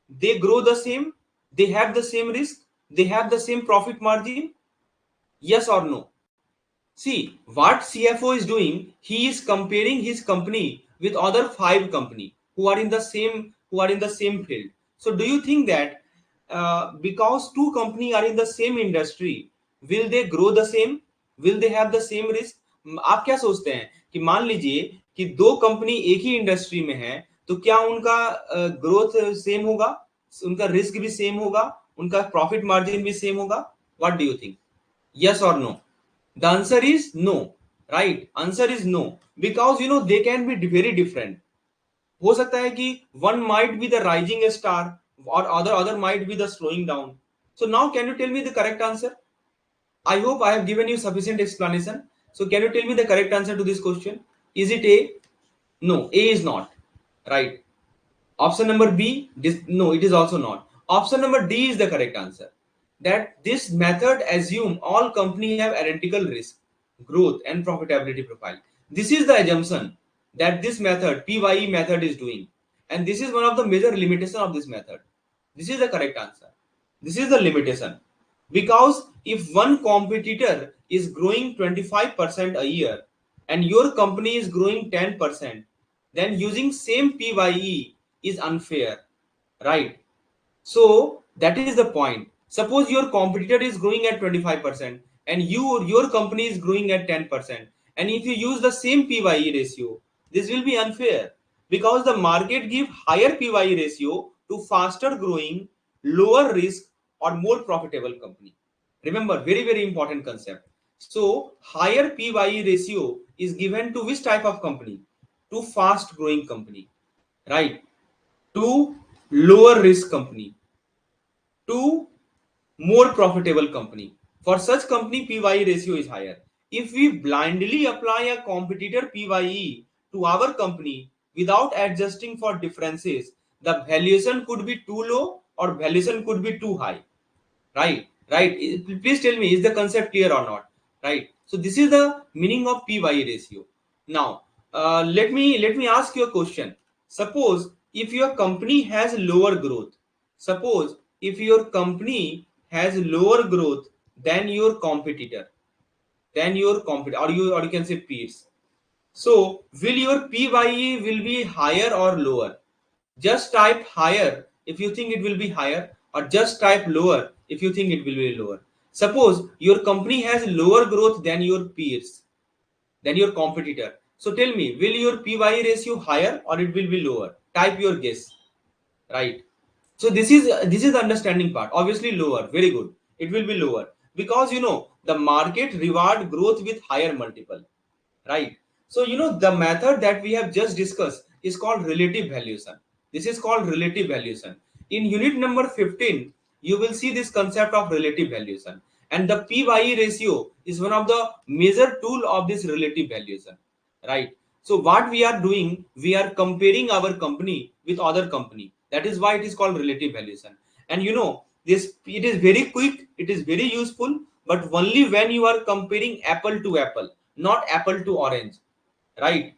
they grow the same, they have the same risk, they have the same profit margin? Yes or no? See, what CFO is doing, he is comparing his company with other 5 company who are in the same field. So do you think that because two company are in the same industry, will they grow the same? Will they have the same risk? आप क्या सोचते हैं कि मान लीजिए कि दो company एक ही इंडस्ट्री में है, तो क्या उनका ग्रोथ सेम होगा, उनका रिस्क भी सेम होगा, उनका प्रॉफिट मार्जिन भी सेम होगा? What do you think? Yes or no? The answer is no, right? Answer is no, because they can be very different. हो सकता है कि one might be the rising star or other might be the slowing down. So now can you tell me the correct answer? I hope I have given you sufficient explanation. So can you tell me the correct answer to this question? Is it A? No, A is not, right? Option number B, no, it is also not. Option number D is the correct answer. That this method assume all company have identical risk, growth and profitability profile. This is the assumption that this method, PYE method is doing. And this is one of the major limitation of this method. This is the correct answer. This is the limitation. Because if one competitor is growing 25% a year and your company is growing 10%, then using same PYE is unfair, right? So that is the point. Suppose your competitor is growing at 25% and your company is growing at 10%, and if you use the same PYE ratio, This will be unfair because the market give higher PY ratio to faster growing, lower risk or more profitable company. Remember, very, very important concept. So higher PY ratio is given to which type of company? To fast growing company, right? To lower risk company, to more profitable company. For such company, PY ratio is higher. If we blindly apply a competitor PYE to our company without adjusting for differences, the valuation could be too low or valuation could be too high. Right. Please tell me, is the concept clear or not? Right. So this is the meaning of PY ratio. Now, let me ask you a question. Suppose if your company has lower growth, suppose if your company has lower growth than your competitor, or you can say peers. So will your PYE will be higher or lower? Just type higher if you think it will be higher, or just type lower if you think it will be lower. Suppose your company has lower growth than your peers, than your competitor. So tell me, will your PY ratio higher or it will be lower? Type your guess, right? So this is the understanding part. Obviously lower, very good. It will be lower because the market reward growth with higher multiple, right? So the method that we have just discussed is called relative valuation. This is called relative valuation. In unit number 15 you will see this concept of relative valuation, and the PY ratio is one of the major tool of this relative valuation, right? So what we are doing, we are comparing our company with other company. That is why it is called relative valuation. And this, it is very quick, it is very useful, but only when you are comparing apple to apple, not apple to orange, right?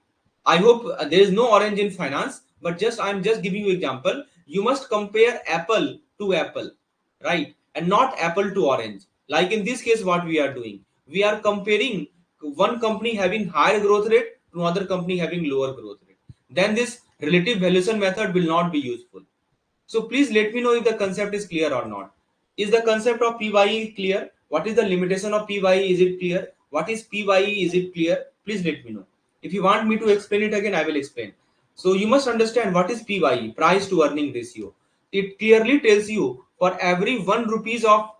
I hope there is no orange in finance, but just I'm just giving you example. You must compare apple to apple, right? And not apple to orange. Like in this case, what we are doing, we are comparing one company having higher growth rate to another company having lower growth rate. Then this relative valuation method will not be useful. So please let me know if the concept is clear or not. Is the concept of PYE clear? What is the limitation of PYE? Is it clear? What is PYE? Is it clear? Please let me know. If you want me to explain it again, I will explain. So you must understand what is PYE, price to earning ratio. It clearly tells you for every 1 rupees of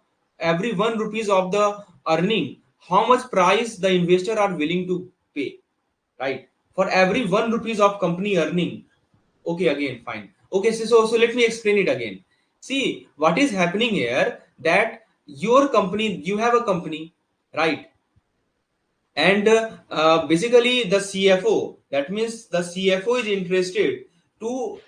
the earning, how much price the investor are willing to pay, right? For every 1 rupees of company earning. Okay, again, fine. Okay, so let me explain it again. See, what is happening here, that your company, you have a company, right? And basically the CFO, that means the CFO is interested to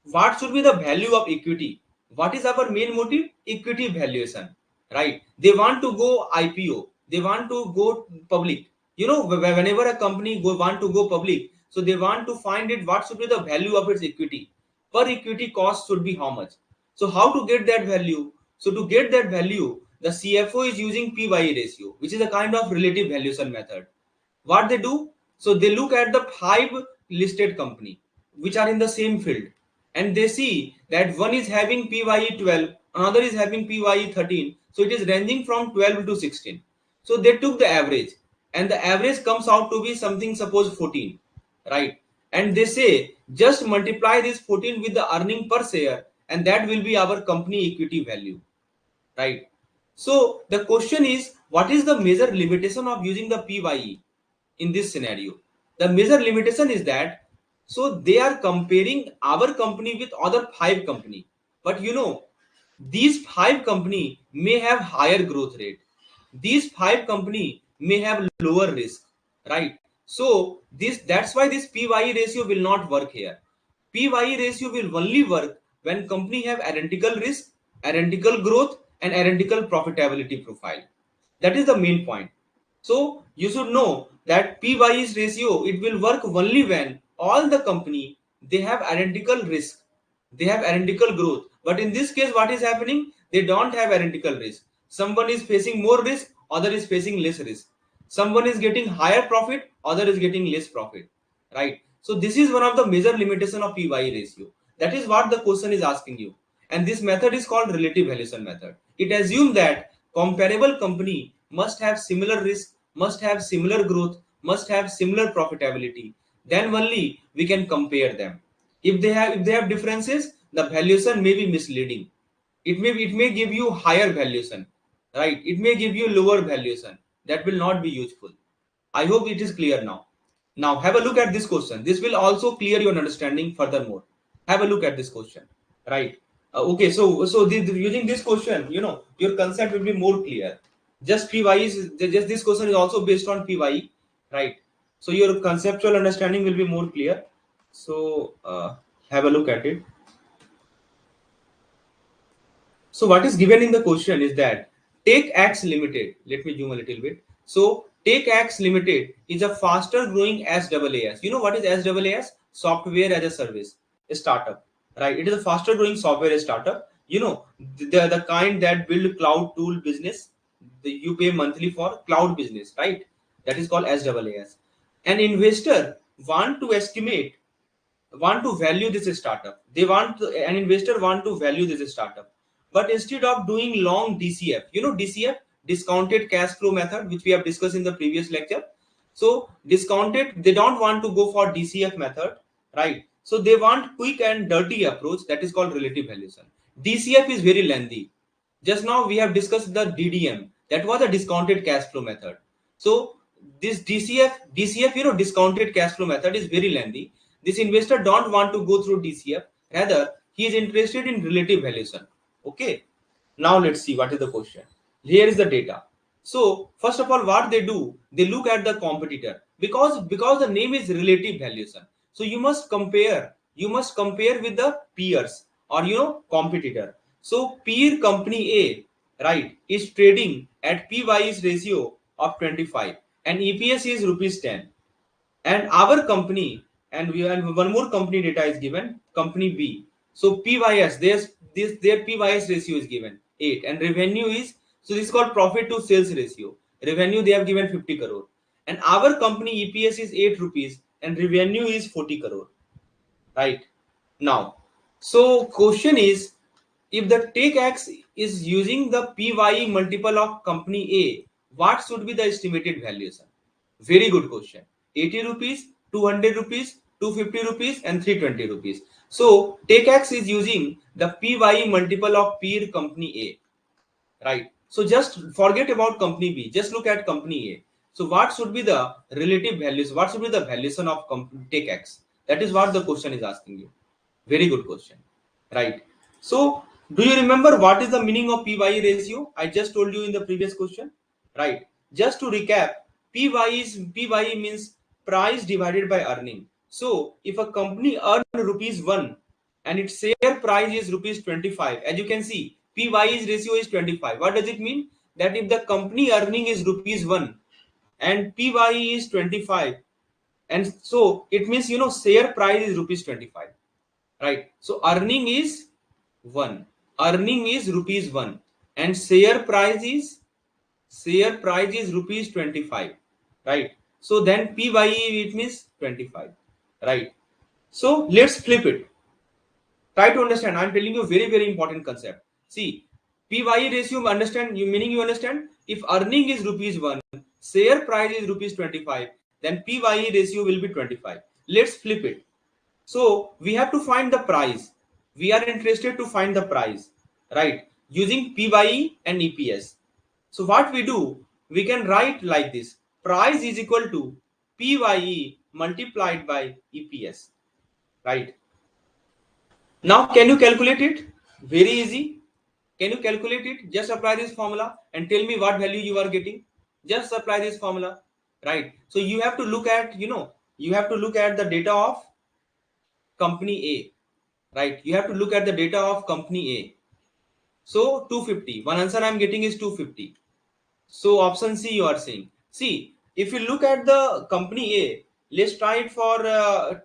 what should be the value of equity. What is our main motive? Equity valuation, right? They want to go IPO, they want to go public. Whenever a company want to go public, so they want to find it what should be the value of its equity. Per equity cost should be how much. So how to get that value? So to get that value, the CFO is using PY ratio, which is a kind of relative valuation method. What they do? So they look at the 5 listed company which are in the same field, and they see that one is having PYE 12, another is having PYE 13, so it is ranging from 12 to 16. So they took the average, and the average comes out to be something, suppose 14, right? And they say just multiply this 14 with the earning per share, and that will be our company equity value, right? So the question is, what is the major limitation of using the PYE in this scenario? The major limitation is that, so they are comparing our company with other 5 company, but these 5 company may have higher growth rate, these 5 company may have lower risk, right? So that's why this PYE ratio will not work here. PYE ratio will only work when company have identical risk, identical growth, and identical profitability profile. That is the main point. So you should know that PYE's ratio, it will work only when all the company, they have identical risk, they have identical growth. But in this case, what is happening? They don't have identical risk. Someone is facing more risk, other is facing less risk. Someone is getting higher profit, other is getting less profit, right? So this is one of the major limitation of PYE ratio. That is what the question is asking you. And this method is called relative valuation method. It assumes that comparable company must have similar risk, must have similar growth, must have similar profitability. then only we can compare them. If they have differences, the valuation may be misleading. It may give you higher valuation, right? It may give you lower valuation. That will not be useful. I hope it is clear now. Now have a look at this question. This will also clear your understanding furthermore. Have a look at this question, right? Okay, using this question, your concept will be more clear. Just PY is just this question is also based on PY, right? So your conceptual understanding will be more clear. So have a look at it. So what is given in the question is that Take X Limited. Let me zoom a little bit. So Take X Limited is a faster growing SaaS. You know what is SaaS? Software as a service, a startup, right? It is a faster growing software startup. The kind that build cloud tool business. You pay monthly for cloud business, right? That is called SaaS. An investor want to value this startup. An investor want to value this startup, but instead of doing long DCF, DCF, discounted cash flow method, which we have discussed in the previous lecture. So discounted, they don't want to go for DCF method, right? So they want quick and dirty approach, that is called relative valuation. DCF is very lengthy. Just now we have discussed the DDM, that was a discounted cash flow method. So this DCF, discounted cash flow method is very lengthy. This investor don't want to go through DCF. Rather, he is interested in relative valuation. Okay. Now let's see what is the question. Here is the data. So first of all, what they do, they look at the competitor because the name is relative valuation. So you must compare with the peers or competitor. So peer company A, right, is trading at PY's ratio of 25 and EPS is rupees 10. And our company, and one more company data is given, company B. So PYS, their PYS ratio is given 8 and revenue is, so this is called profit to sales ratio. Revenue they have given 50 crore and our company EPS is 8 rupees and revenue is 40 crore, right? Now, so question is, if the Take X is using the PY multiple of company A, what should be the estimated valuation? Very good question. 80 rupees, 200 rupees, 250 rupees and 320 rupees. So Take X is using the PY multiple of peer company A, right? So just forget about company B. Just look at company A. So what should be the relative values? What should be the valuation of Take X? That is what the question is asking you. Very good question, right? So do you remember what is the meaning of PY ratio? I just told you in the previous question, right? Just to recap, PY means price divided by earning. So if a company earn rupees 1 and its share price is rupees 25, as you can see, PY's ratio is 25. What does it mean? That if the company earning is rupees 1 and PY is 25, and so it means share price is rupees 25, right? So earning is rupees 1 and share price is rupees 25, right? So then PY it means 25, right? So let's flip it. Try to understand. I'm telling you a very, very important concept. See, PY ratio, you understand? If earning is rupees 1, share price is rupees 25, then PY ratio will be 25. Let's flip it. So we have to find the price. We are interested to find the price, right? Using PY and EPS. So what we do, we can write like this. Price is equal to PYE multiplied by EPS, right? Now, can you calculate it? Very easy. Can you calculate it? Just apply this formula and tell me what value you are getting. Just apply this formula, right? So you have to look at, the data of company A, right? You have to look at the data of company A. So 250. One answer I'm getting is 250. So option C you are saying. See, if you look at the company A, let's try it for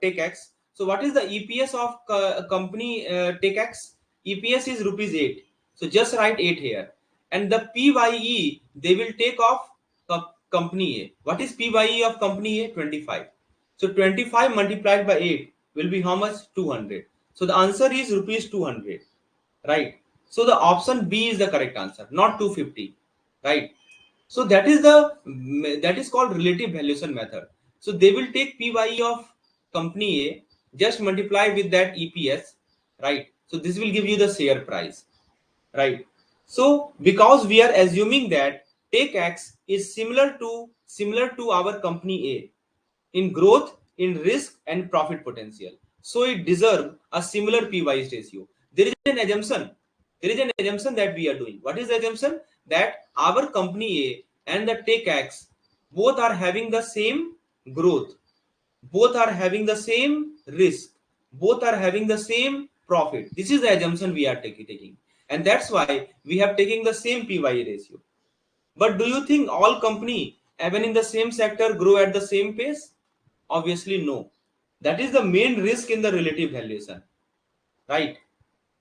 Take X. So what is the EPS of company Take X? EPS is rupees 8. So just write 8 here. And the PYE, they will take off company A. What is PYE of company A? 25. So 25 multiplied by 8 will be how much? 200. So the answer is rupees 200, right? So the option B is the correct answer, not 250, right? So that is called relative valuation method. So they will take PY of company A, just multiply with that EPS, right? So this will give you the share price, right? So because we are assuming that Take X is similar to our company A in growth, in risk and profit potential, so it deserves a similar P/Y ratio. There is an assumption. There is an assumption that we are doing. What is the assumption? That our company A and the Take X both are having the same growth, both are having the same risk, both are having the same profit. This is the assumption we are taking, and that's why we have taken the same P/Y ratio. But do you think all company even in the same sector grow at the same pace? Obviously no. That is the main risk in the relative valuation, right?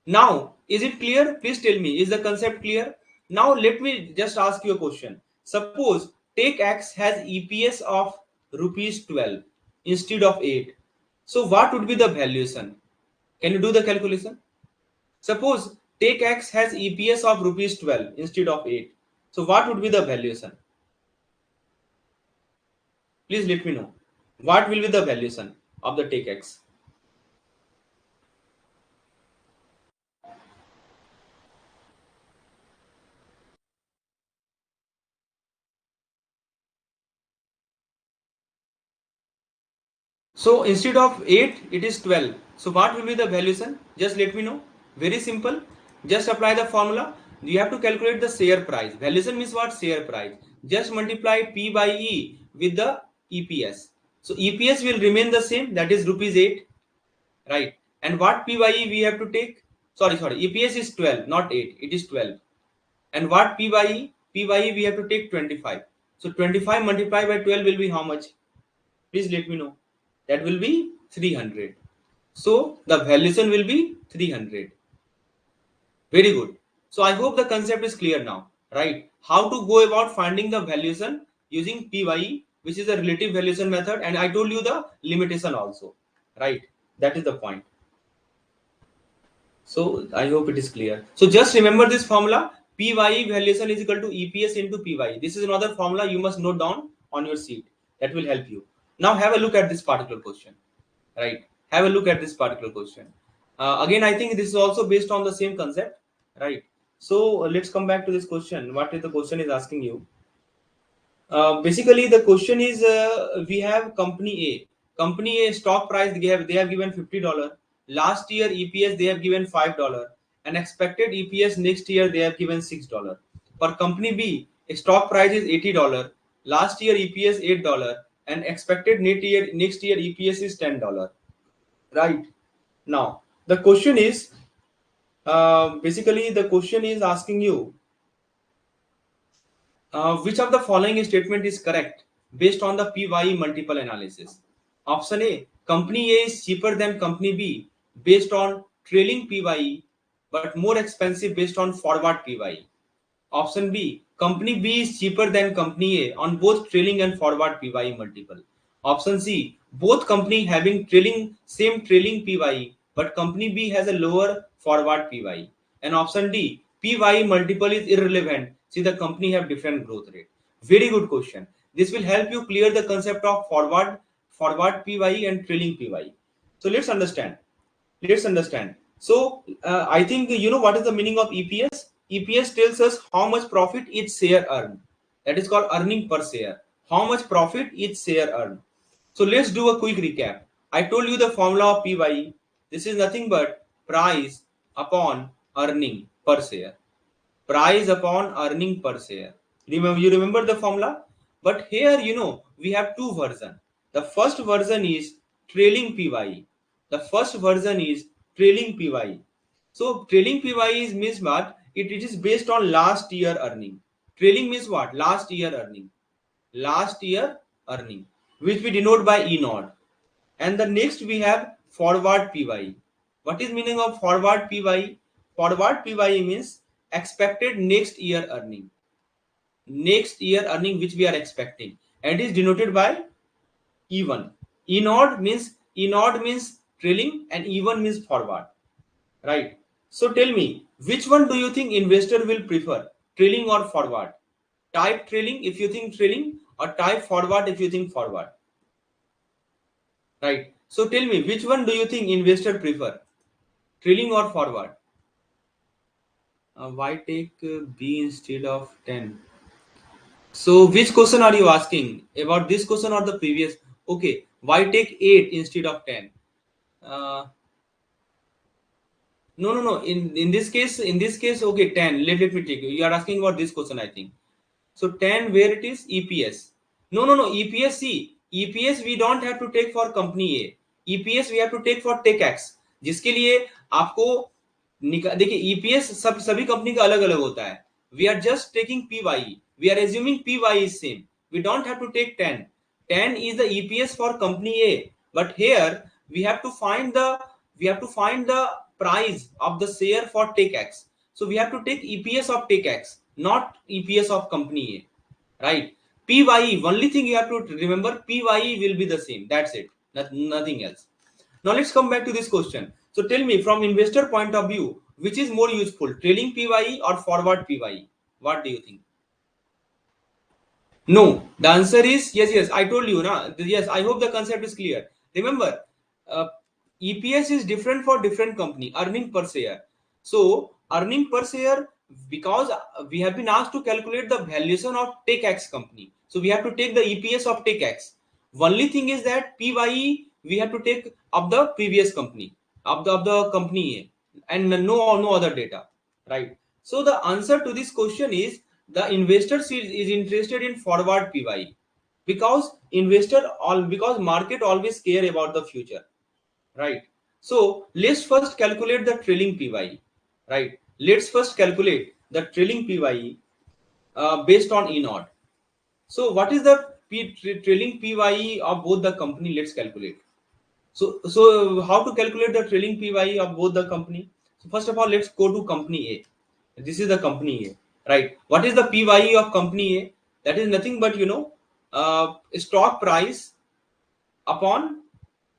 Now is it clear? Please tell me, is the concept clear? Now let me just ask you a question. Suppose Take X has EPS of rupees 12 instead of 8. So what would be the valuation? Can you do the calculation? Suppose Take X has EPS of rupees 12 instead of 8. So what would be the valuation? Please let me know. What will be the valuation of the Take X? So instead of 8, it is 12. So what will be the valuation? Just let me know. Very simple. Just apply the formula. You have to calculate the share price. Valuation means what? Share price. Just multiply P by E with the EPS. So EPS will remain the same. That is rupees 8. Right. And what P by E we have to take? Sorry. EPS is 12, not 8. It is 12. And what P by E? P by E we have to take 25. So 25 multiplied by 12 will be how much? Please let me know. That will be 300. So the valuation will be 300. Very good. So I hope the concept is clear now, right? How to go about finding the valuation using PYE, which is a relative valuation method, and I told you the limitation also, right? That is the point. So I hope it is clear. So just remember this formula: PYE valuation is equal to EPS into PYE. This is another formula you must note down on your sheet. That will help you. Now have a look at this particular question, right? Have a look at this particular question. Again, I think this is also based on the same concept, right? So let's come back to this question. What is the question is asking you? Basically, the question is we have company A. Company A stock price they have given $50. Last year EPS they have given $5, and expected EPS next year they have given $6. For company B, stock price is $80. Last year EPS $8, and expected next year EPS is $10. Right. Now the question is basically the question is asking you which of the following statement is correct based on the PYE multiple analysis? Option A, company A is cheaper than company B based on trailing PYE but more expensive based on forward PYE. Option B, company B is cheaper than company A on both trailing and forward PYE multiple. Option C, both company having same trailing PYE, but company B has a lower forward PYE. And option D, PYE multiple is irrelevant. See, the company have different growth rate. Very good question. This will help you clear the concept of forward PYE and trailing PYE. So let's understand. Let's understand. So I think you know what is the meaning of EPS. EPS tells us how much profit each share earned. That is called earning per share. How much profit each share earned. So let's do a quick recap. I told you the formula of PYE. This is nothing but price upon earning per share. Price upon earning per share. You remember the formula? But here, we have two versions. The first version is trailing PYE. The first version is trailing PYE. So trailing PYE is means what? It is based on last year earning. Trailing means what? Last year earning. Last year earning, which we denote by E naught. And the next we have forward PYE. What is meaning of forward PYE? Forward PYE means expected next year earning. Next year earning which we are expecting, and it is denoted by E1. E naught means trailing, and E1 means forward. Right. So tell me, which one do you think investor will prefer, trailing or forward? Type trailing if you think trailing, or type forward if you think forward. Right. So tell me, which one do you think investor prefer, trailing or forward? Why take B instead of 10? So which question are you asking? About this question or the previous? Okay, why take 8 instead of 10? Uh, no. In this case, okay, 10. Let me take. You are asking about this question, I think. So 10, where it is EPS. No. EPS, see, EPS we don't have to take for company A. EPS we have to take for Tech X. जिसके लिए आपको देखिए EPS सब सभी company का अलग अलग होता है. We are just taking PYE. We are assuming PYE is same. We don't have to take 10. 10 is the EPS for company A. But here we have to find the price of the share for Tech X. So we have to take EPS of Tech X, not EPS of company A, right? PYE, only thing you have to remember, PYE will be the same. That's it. Nothing else. Now let's come back to this question. So tell me, from investor point of view, which is more useful, trailing PYE or forward PYE? What do you think? No, the answer is yes. I told you, na. Yes, I hope the concept is clear. Remember, uh, EPS is different for different company, earning per share. So, earning per share, because we have been asked to calculate the valuation of Tech X company. So, we have to take the EPS of Tech X. Only thing is that PYE we have to take of the previous company, of the company A, and no other data, right? So, the answer to this question is the investor is interested in forward PY because market always care about the future, right? So let's first calculate the trailing PY, right? Let's first calculate the trailing PY based on E naught. So what is the trailing PY of both the company? Let's calculate. So how to calculate the trailing PY of both the company? So first of all, let's go to company A. This is the company A, right? What is the PY of company A? That is nothing but stock price upon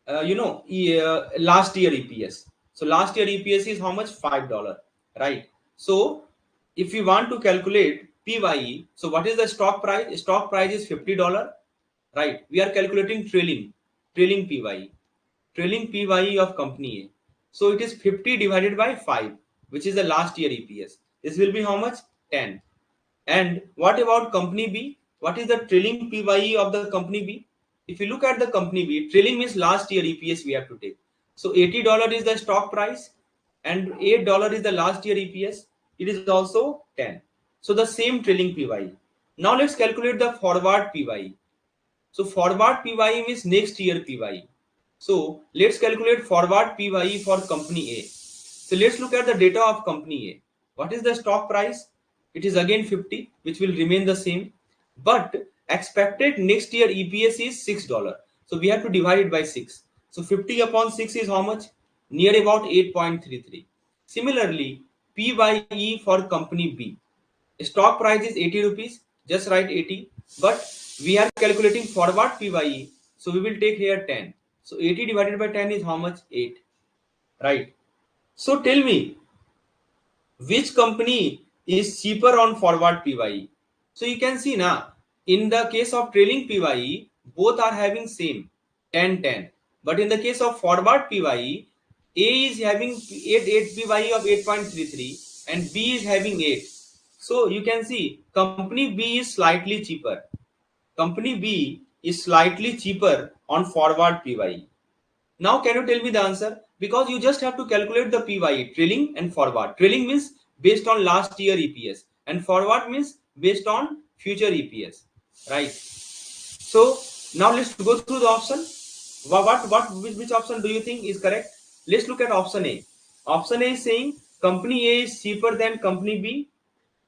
last year EPS. So last year EPS is how much? $5, right? So if you want to calculate PYE, so what is the stock price? Stock price is $50, right? We are calculating trailing PYE. Trailing PYE of company A. So it is 50 divided by 5, which is the last year EPS. This will be how much? 10. And what about company B? What is the trailing PYE of the company B? If you look at the company B, trailing means last year EPS we have to take. So $80 is the stock price and $8 is the last year EPS. It is also 10. So the same trailing PYE. Now let's calculate the forward PYE. So forward PYE means next year PYE. So let's calculate forward PYE for company A. So let's look at the data of company A. What is the stock price? It is again 50, which will remain the same. But expected next year EPS is $6. So we have to divide it by 6. So 50 upon 6 is how much? Near about 8.33. Similarly, PYE for company B. Stock price is 80 rupees. Just write 80. But we are calculating forward PYE. So we will take here 10. So 80 divided by 10 is how much? 8. Right. So tell me, which company is cheaper on forward PYE? So you can see now, in the case of trailing PYE, both are having same 10. But in the case of forward PYE, A is having 8 PYE of 8.33 and B is having 8. So you can see company B is slightly cheaper. Company B is slightly cheaper on forward PYE. Now, can you tell me the answer? Because you just have to calculate the PYE, trailing and forward. Trailing means based on last year EPS and forward means based on future EPS, right? So now let's go through the option. Which option do you think is correct? Let's look at option A. Option A is saying company A is cheaper than company B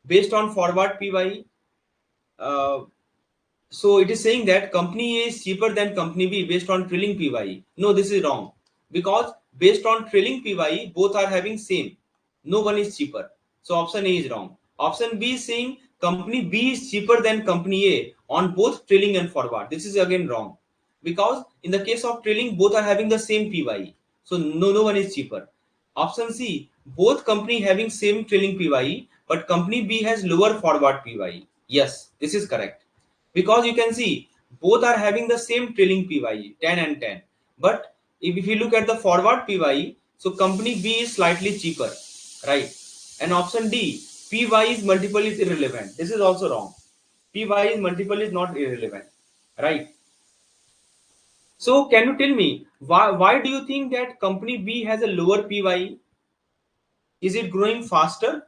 based on forward PYE. So it is saying that company A is cheaper than company B based on trailing PYE. No, this is wrong. Because based on trailing PYE, both are having same. No one is cheaper. So option A is wrong. Option B is saying company B is cheaper than company A on both trailing and forward. This is again wrong. Because in the case of trailing, both are having the same PYE. So no one is cheaper. Option C, both company having same trailing PYE, but company B has lower forward PYE. Yes, this is correct. Because you can see both are having the same trailing PYE 10 and 10, but if you look at the forward PY, so company B is slightly cheaper, right? And option D, PY is multiple is irrelevant. This is also wrong. PY is multiple is not irrelevant, right? So can you tell me why do you think that company B has a lower PY? Is it growing faster?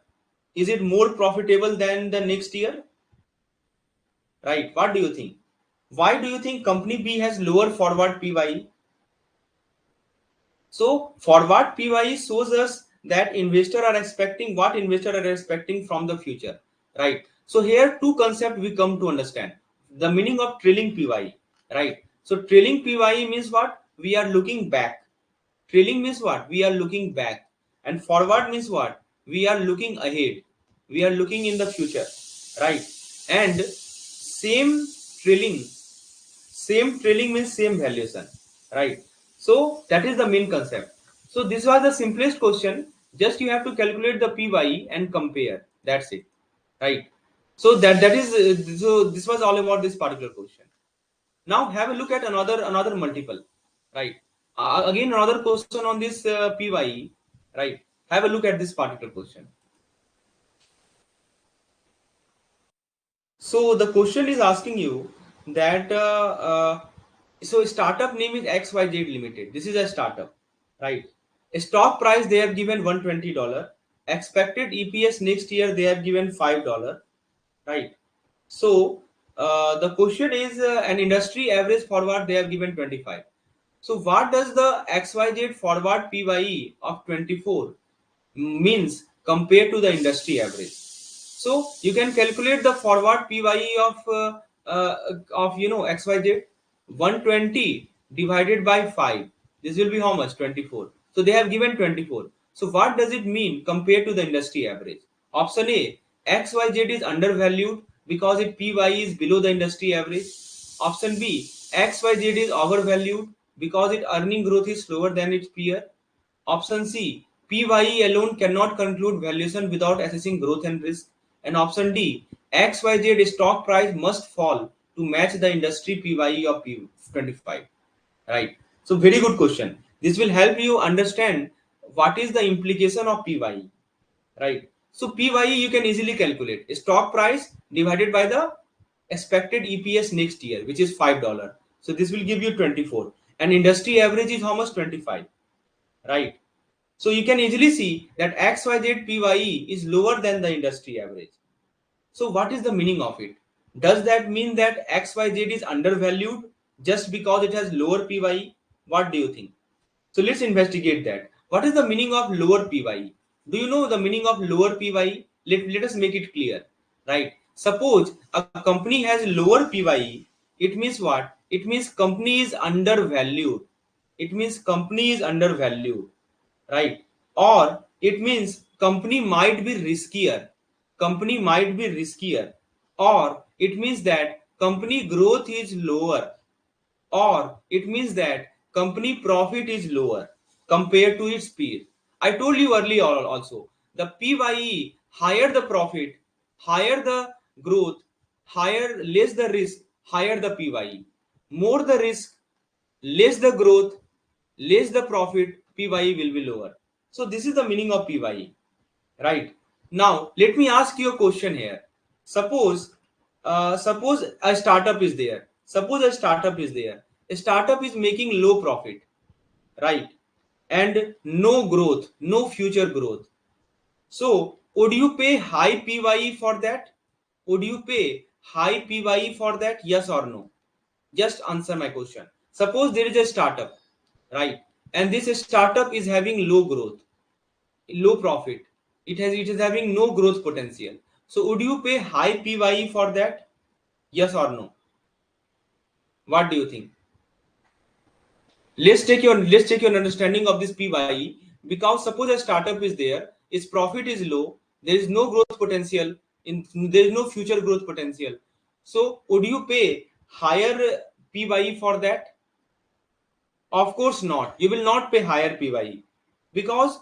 Is it more profitable than the next year? Right? What do you think? Why do you think company B has lower forward PY? So forward PY shows us that investors are expecting what investors are expecting from the future, right? So here two concepts we come to understand. The meaning of trailing PY, right? So trailing PY means what? We are looking back. Trailing means what? We are looking back. And forward means what? We are looking ahead. We are looking in the future, right? And same trailing means same valuation, right? So that is the main concept. So this was the simplest question. Just you have to calculate the PY and compare. That's it, right? So that is so this was all about this particular question. Now have a look at another multiple, right? Again another question on this PY, right? Have a look at this particular question. So the question is asking you that so startup name is XYZ Limited. This is a startup, right? Stock price they have given $120. Expected EPS next year they have given $5, right? So the question is an industry average forward they have given 25. So what does the XYZ forward PYE of 24 means compared to the industry average? So you can calculate the forward PYE of XYZ 120 divided by 5. This will be how much? 24. So they have given 24. So what does it mean compared to the industry average? Option A, XYZ is undervalued because its PYE is below the industry average. Option B, XYZ is overvalued because its earning growth is slower than its peer. Option C, PYE alone cannot conclude valuation without assessing growth and risk. And option D, XYZ stock price must fall to match the industry PYE of 25. Right. So very good question. This will help you understand what is the implication of PYE. Right. So PYE you can easily calculate. Stock price divided by the expected EPS next year, which is $5. So this will give you 24. And industry average is how much? 25. Right. So you can easily see that XYZ PYE is lower than the industry average. So what is the meaning of it? Does that mean that XYZ is undervalued just because it has lower PYE? What do you think? So let's investigate that. What is the meaning of lower PYE? Do you know the meaning of lower PYE? Let us make it clear, right? Suppose a company has lower PYE, it means what? It means company is undervalued. It means company is undervalued, right? Or it means company might be riskier. Company might be riskier. Or it means that company growth is lower, or it means that company profit is lower compared to its peer. I told you earlier also, the PYE, higher the profit, higher the growth, higher less the risk, higher the PYE. More the risk, less the growth, less the profit, PYE will be lower. So this is the meaning of PYE, right? Now let me ask you a question here. Suppose a startup is there. Suppose a startup is there. A startup is making low profit, right? And no growth, no future growth. So would you pay high PYE for that? Would you pay high PYE for that? Yes or no? Just answer my question. Suppose there is a startup, right? And this startup is having low growth, low profit. It is having no growth potential. So would you pay high PYE for that? Yes or no? What do you think? Let's take your understanding of this PYE, because suppose a startup is there, its profit is low, there is no growth potential, there is no future growth potential. So would you pay higher PYE for that? Of course not. You will not pay higher PYE, because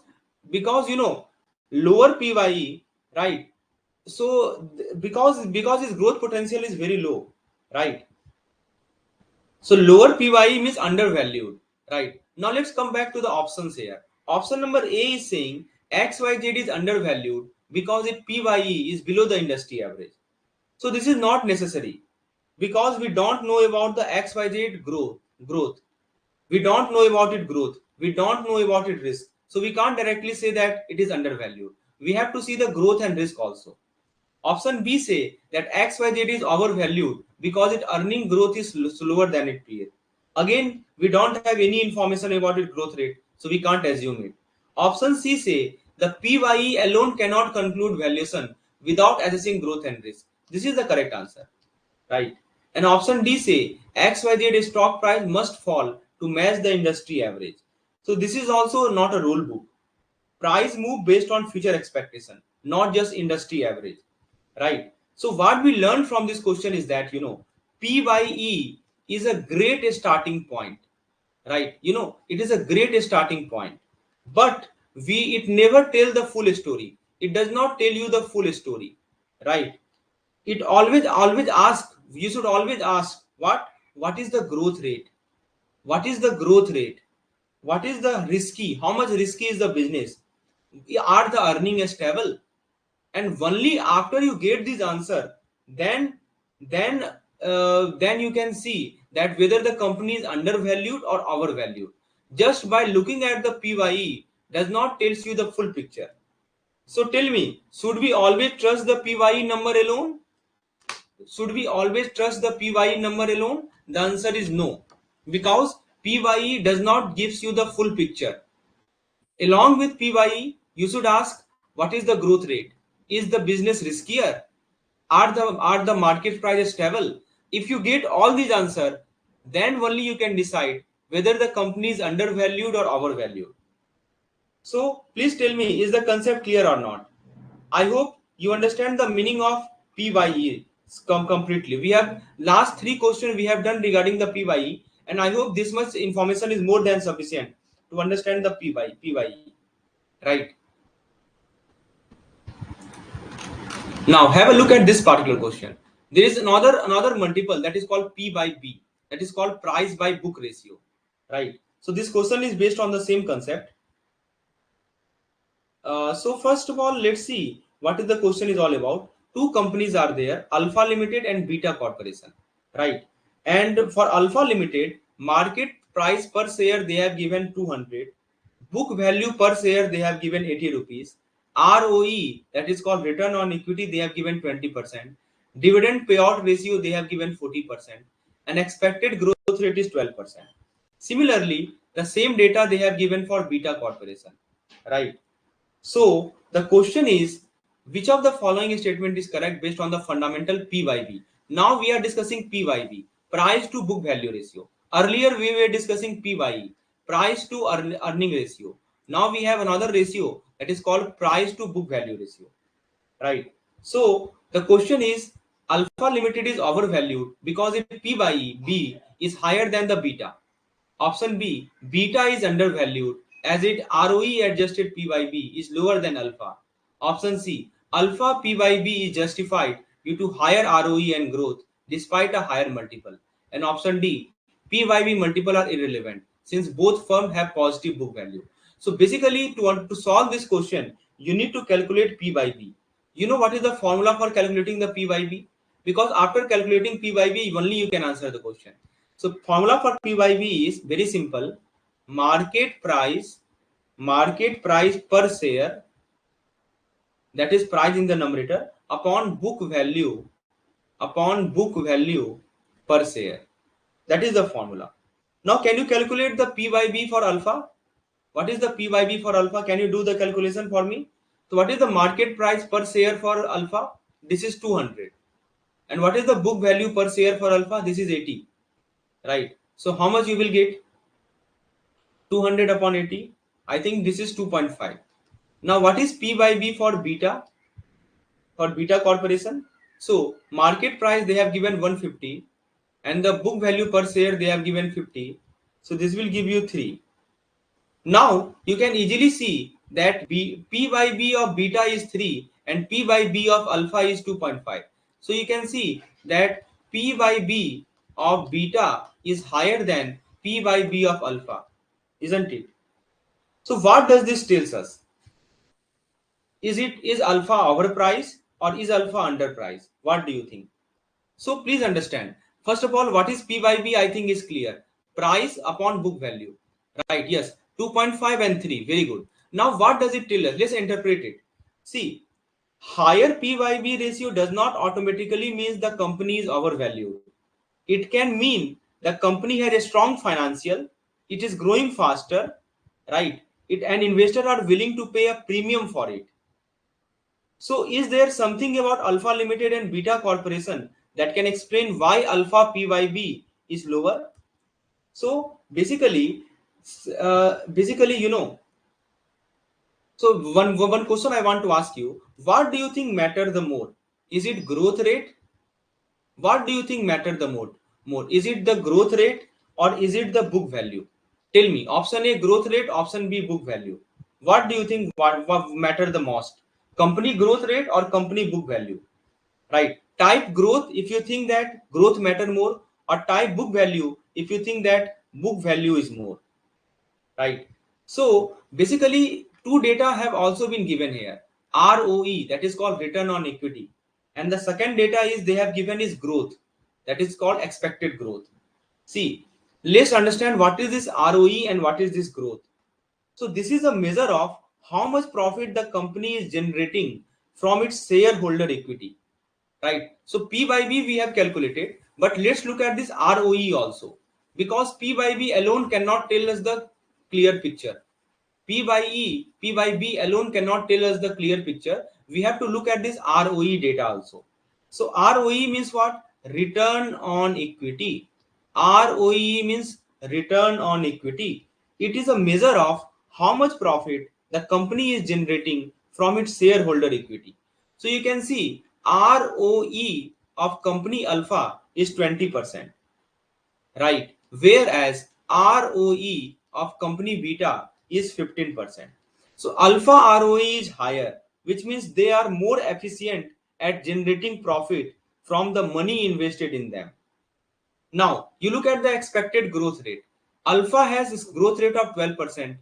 lower PYE, right? So because its growth potential is very low, right? So lower PYE means undervalued. right? Now let's come back to the options here. Option number A is saying XYZ is undervalued because its PYE is below the industry average. So this is not necessary because we don't know about the XYZ growth. We don't know about its growth. We don't know about its risk. So we can't directly say that it is undervalued. We have to see the growth and risk also. Option B say that XYZ is overvalued because its earning growth is slower than its peer. Again, we don't have any information about its growth rate, so we can't assume it. Option C say the PYE alone cannot conclude valuation without assessing growth and risk. This is the correct answer, right? And option D say XYZ stock price must fall to match the industry average. So this is also not a rule book. Price move based on future expectation, not just industry average, right? So what we learned from this question is that PYE is a great starting point, right? It is a great starting point, but it never tell the full story. It does not tell you the full story, right? It always ask, you should always ask, what is the growth rate, what is the growth rate, what is the risky, how much risky is the business, are the earning stable? And only after you get this answer, then then then you can see that whether the company is undervalued or overvalued. Just by looking at the PYE does not tells you the full picture. So tell me, should we always trust the PYE number alone? Should we always trust the PYE number alone? The answer is no, because PYE does not gives you the full picture. Along with PYE, you should ask what is the growth rate? Is the business riskier? Are the market prices stable? If you get all these answers, then only you can decide whether the company is undervalued or overvalued. So please tell me, is the concept clear or not? I hope you understand the meaning of PYE completely. We have last 3 questions we have done regarding the PYE, and I hope this much information is more than sufficient to understand the PYE, right? Now have a look at this particular question. There is another multiple that is called P by B, that is called price by book ratio, right? So this question is based on the same concept. So first of all, let's see what is the question is all about. Two companies are there, Alpha Limited and Beta Corporation, right? And for Alpha Limited, market price per share they have given 200, book value per share they have given 80 rupees, ROE, that is called return on equity, they have given 20%, dividend payout ratio they have given 40%, and expected growth rate is 12%. Similarly, the same data they have given for Beta Corporation, right? So the question is, which of the following statement is correct based on the fundamental PYB? Now we are discussing PYB, price to book value ratio. Earlier we were discussing PYE, price to earning ratio. Now we have another ratio that is called price to book value ratio, right? So the question is, Alpha Limited is overvalued because its PYE B is higher than the beta. Option B, beta is undervalued as its ROE adjusted PYB is lower than alpha. Option C, alpha PYB is justified due to higher ROE and growth despite a higher multiple. And option D, PYB multiple are irrelevant since both firms have positive book value. So basically, to solve this question, you need to calculate PYB. You know what is the formula for calculating the PYB? Because after calculating PYB, only you can answer the question. So formula for PYB is very simple. Market price per share, that is price in the numerator, upon book value per share. That is the formula. Now can you calculate the PYB for alpha? What is the PYB for alpha? Can you do the calculation for me? So what is the market price per share for alpha? This is 200. And what is the book value per share for alpha? This is 80. Right? So how much you will get? 200 upon 80. I think this is 2.5. Now what is P by B for beta? For beta corporation? So market price they have given 150 and the book value per share they have given 50. So this will give you 3. Now you can easily see that P by B of beta is 3 and P by B of alpha is 2.5. So you can see that P by B of beta is higher than P by B of alpha. isn't it? So what does this tells us? Is alpha overpriced or is alpha underpriced? What do you think? So please understand. First of all, what is P by B? I think is clear. Price upon book value. Right? Yes. 2.5 and 3. Very good. Now what does it tell us? Let's interpret it. See, higher P by B ratio does not automatically means the company is overvalued. It can mean the company has a strong financial, it is growing faster, right? It and investors are willing to pay a premium for it. So is there something about Alpha Limited and Beta Corporation that can explain why Alpha PYB is lower? So basically, so one question I want to ask you: what do you think matter the more? Is it growth rate? What do you think matter the more? Is it the growth rate or is it the book value? Tell me. Option A growth rate, option B book value. What do you think? What matter the most? Company growth rate or company book value? Right. Type growth if you think that growth matter more, or type book value if you think that book value is more. Right. So basically, two data have also been given here. ROE, that is called return on equity, and the second data is they have given is growth, that is called expected growth. See, let's understand what is this ROE and what is this growth. So this is a measure of how much profit the company is generating from its shareholder equity, right? So P by B we have calculated, but let's look at this ROE also, because P by B alone cannot tell us the clear picture. P by B alone cannot tell us the clear picture. We have to look at this ROE data also. So ROE means what? Return on equity. ROE means return on equity. It is a measure of how much profit the company is generating from its shareholder equity. So you can see ROE of company Alpha is 20%, right? Whereas ROE of company Beta is 15%. So Alpha ROE is higher, which means they are more efficient at generating profit from the money invested in them. Now, you look at the expected growth rate. Alpha has growth rate of 12%,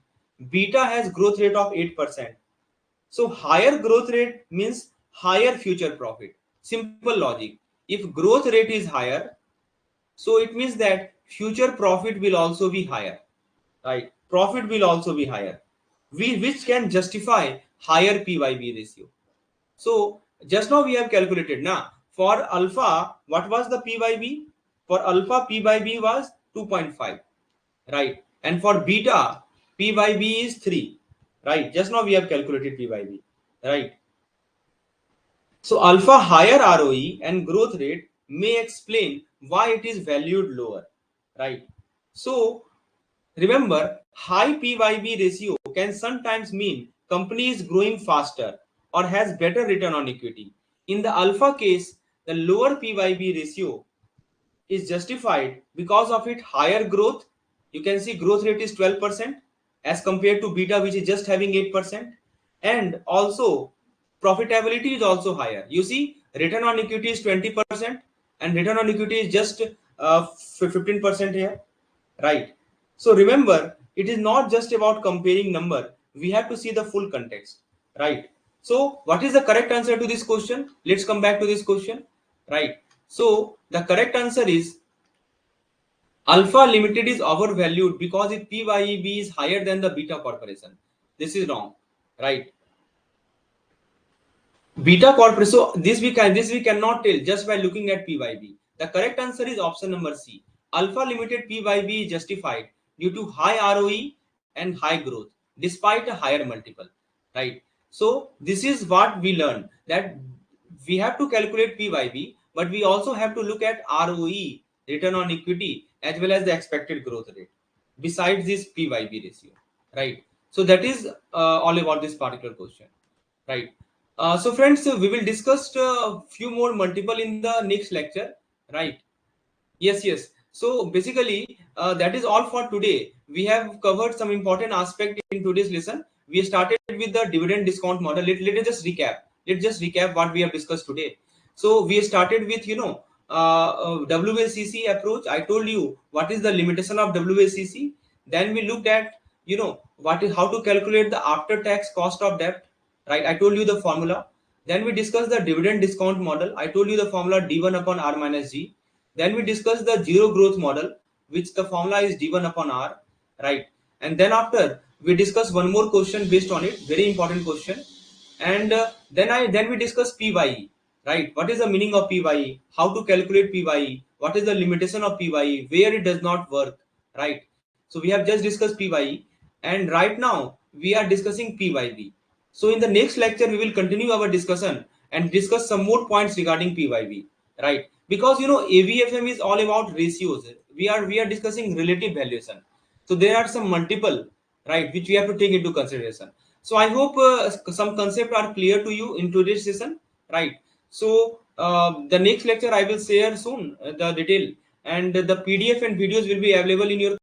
Beta has growth rate of 8%. So higher growth rate means higher future profit. Simple logic. If growth rate is higher, so it means that future profit will also be higher, right? Profit will also be higher, which can justify higher P by B ratio. So just now we have calculated now for alpha, what was the P by B? For alpha, P by B was 2.5, right? And for beta, P by B is 3, right? Just now we have calculated P by B, right? So alpha higher ROE and growth rate may explain why it is valued lower, right? So remember, high P by B ratio can sometimes mean company is growing faster or has better return on equity. In the alpha case, the lower P by B ratio is justified because of its higher growth. You can see growth rate is 12% as compared to beta, which is just having 8%. And also profitability is also higher. You see return on equity is 20% and return on equity is just 15% here, right? So remember, it is not just about comparing number. We have to see the full context, right? So what is the correct answer to this question? Let's come back to this question, right? So the correct answer is Alpha Limited is overvalued because its PYEB is higher than the Beta Corporation. This is wrong, right? Beta Corporation. So this we cannot tell just by looking at PYB. The correct answer is option number C. Alpha Limited PYB is justified due to high ROE and high growth despite a higher multiple, right? So this is what we learned, that we have to calculate PYB, but we also have to look at ROE, return on equity, as well as the expected growth rate besides this PYB ratio, right? So that is all about this particular question, right? So friends, we will discuss a few more multiple in the next lecture, right? Yes. So basically, that is all for today. We have covered some important aspect in today's lesson. We started with the dividend discount model. Let us just recap. Let's just recap what we have discussed today. So we started with WACC approach. I told you what is the limitation of WACC. Then we looked at how to calculate the after tax cost of debt, right? I told you the formula. Then we discussed the dividend discount model. I told you the formula d1 upon r minus g. Then we discussed the zero growth model, which the formula is d1 upon r, right? And then after we discuss one more question based on it, very important question. And then we discuss PYE, right? What is the meaning of PYE? How to calculate PYE? What is the limitation of PYE? Where it does not work, right? So we have just discussed PYE, and right now we are discussing PYB. So in the next lecture we will continue our discussion and discuss some more points regarding PYB, right? Because ABFM is all about ratios. We are discussing relative valuation. So there are some multiple, right, which we have to take into consideration. So I hope some concepts are clear to you in today's session, right? So the next lecture I will share soon the detail, and the PDF and videos will be available in your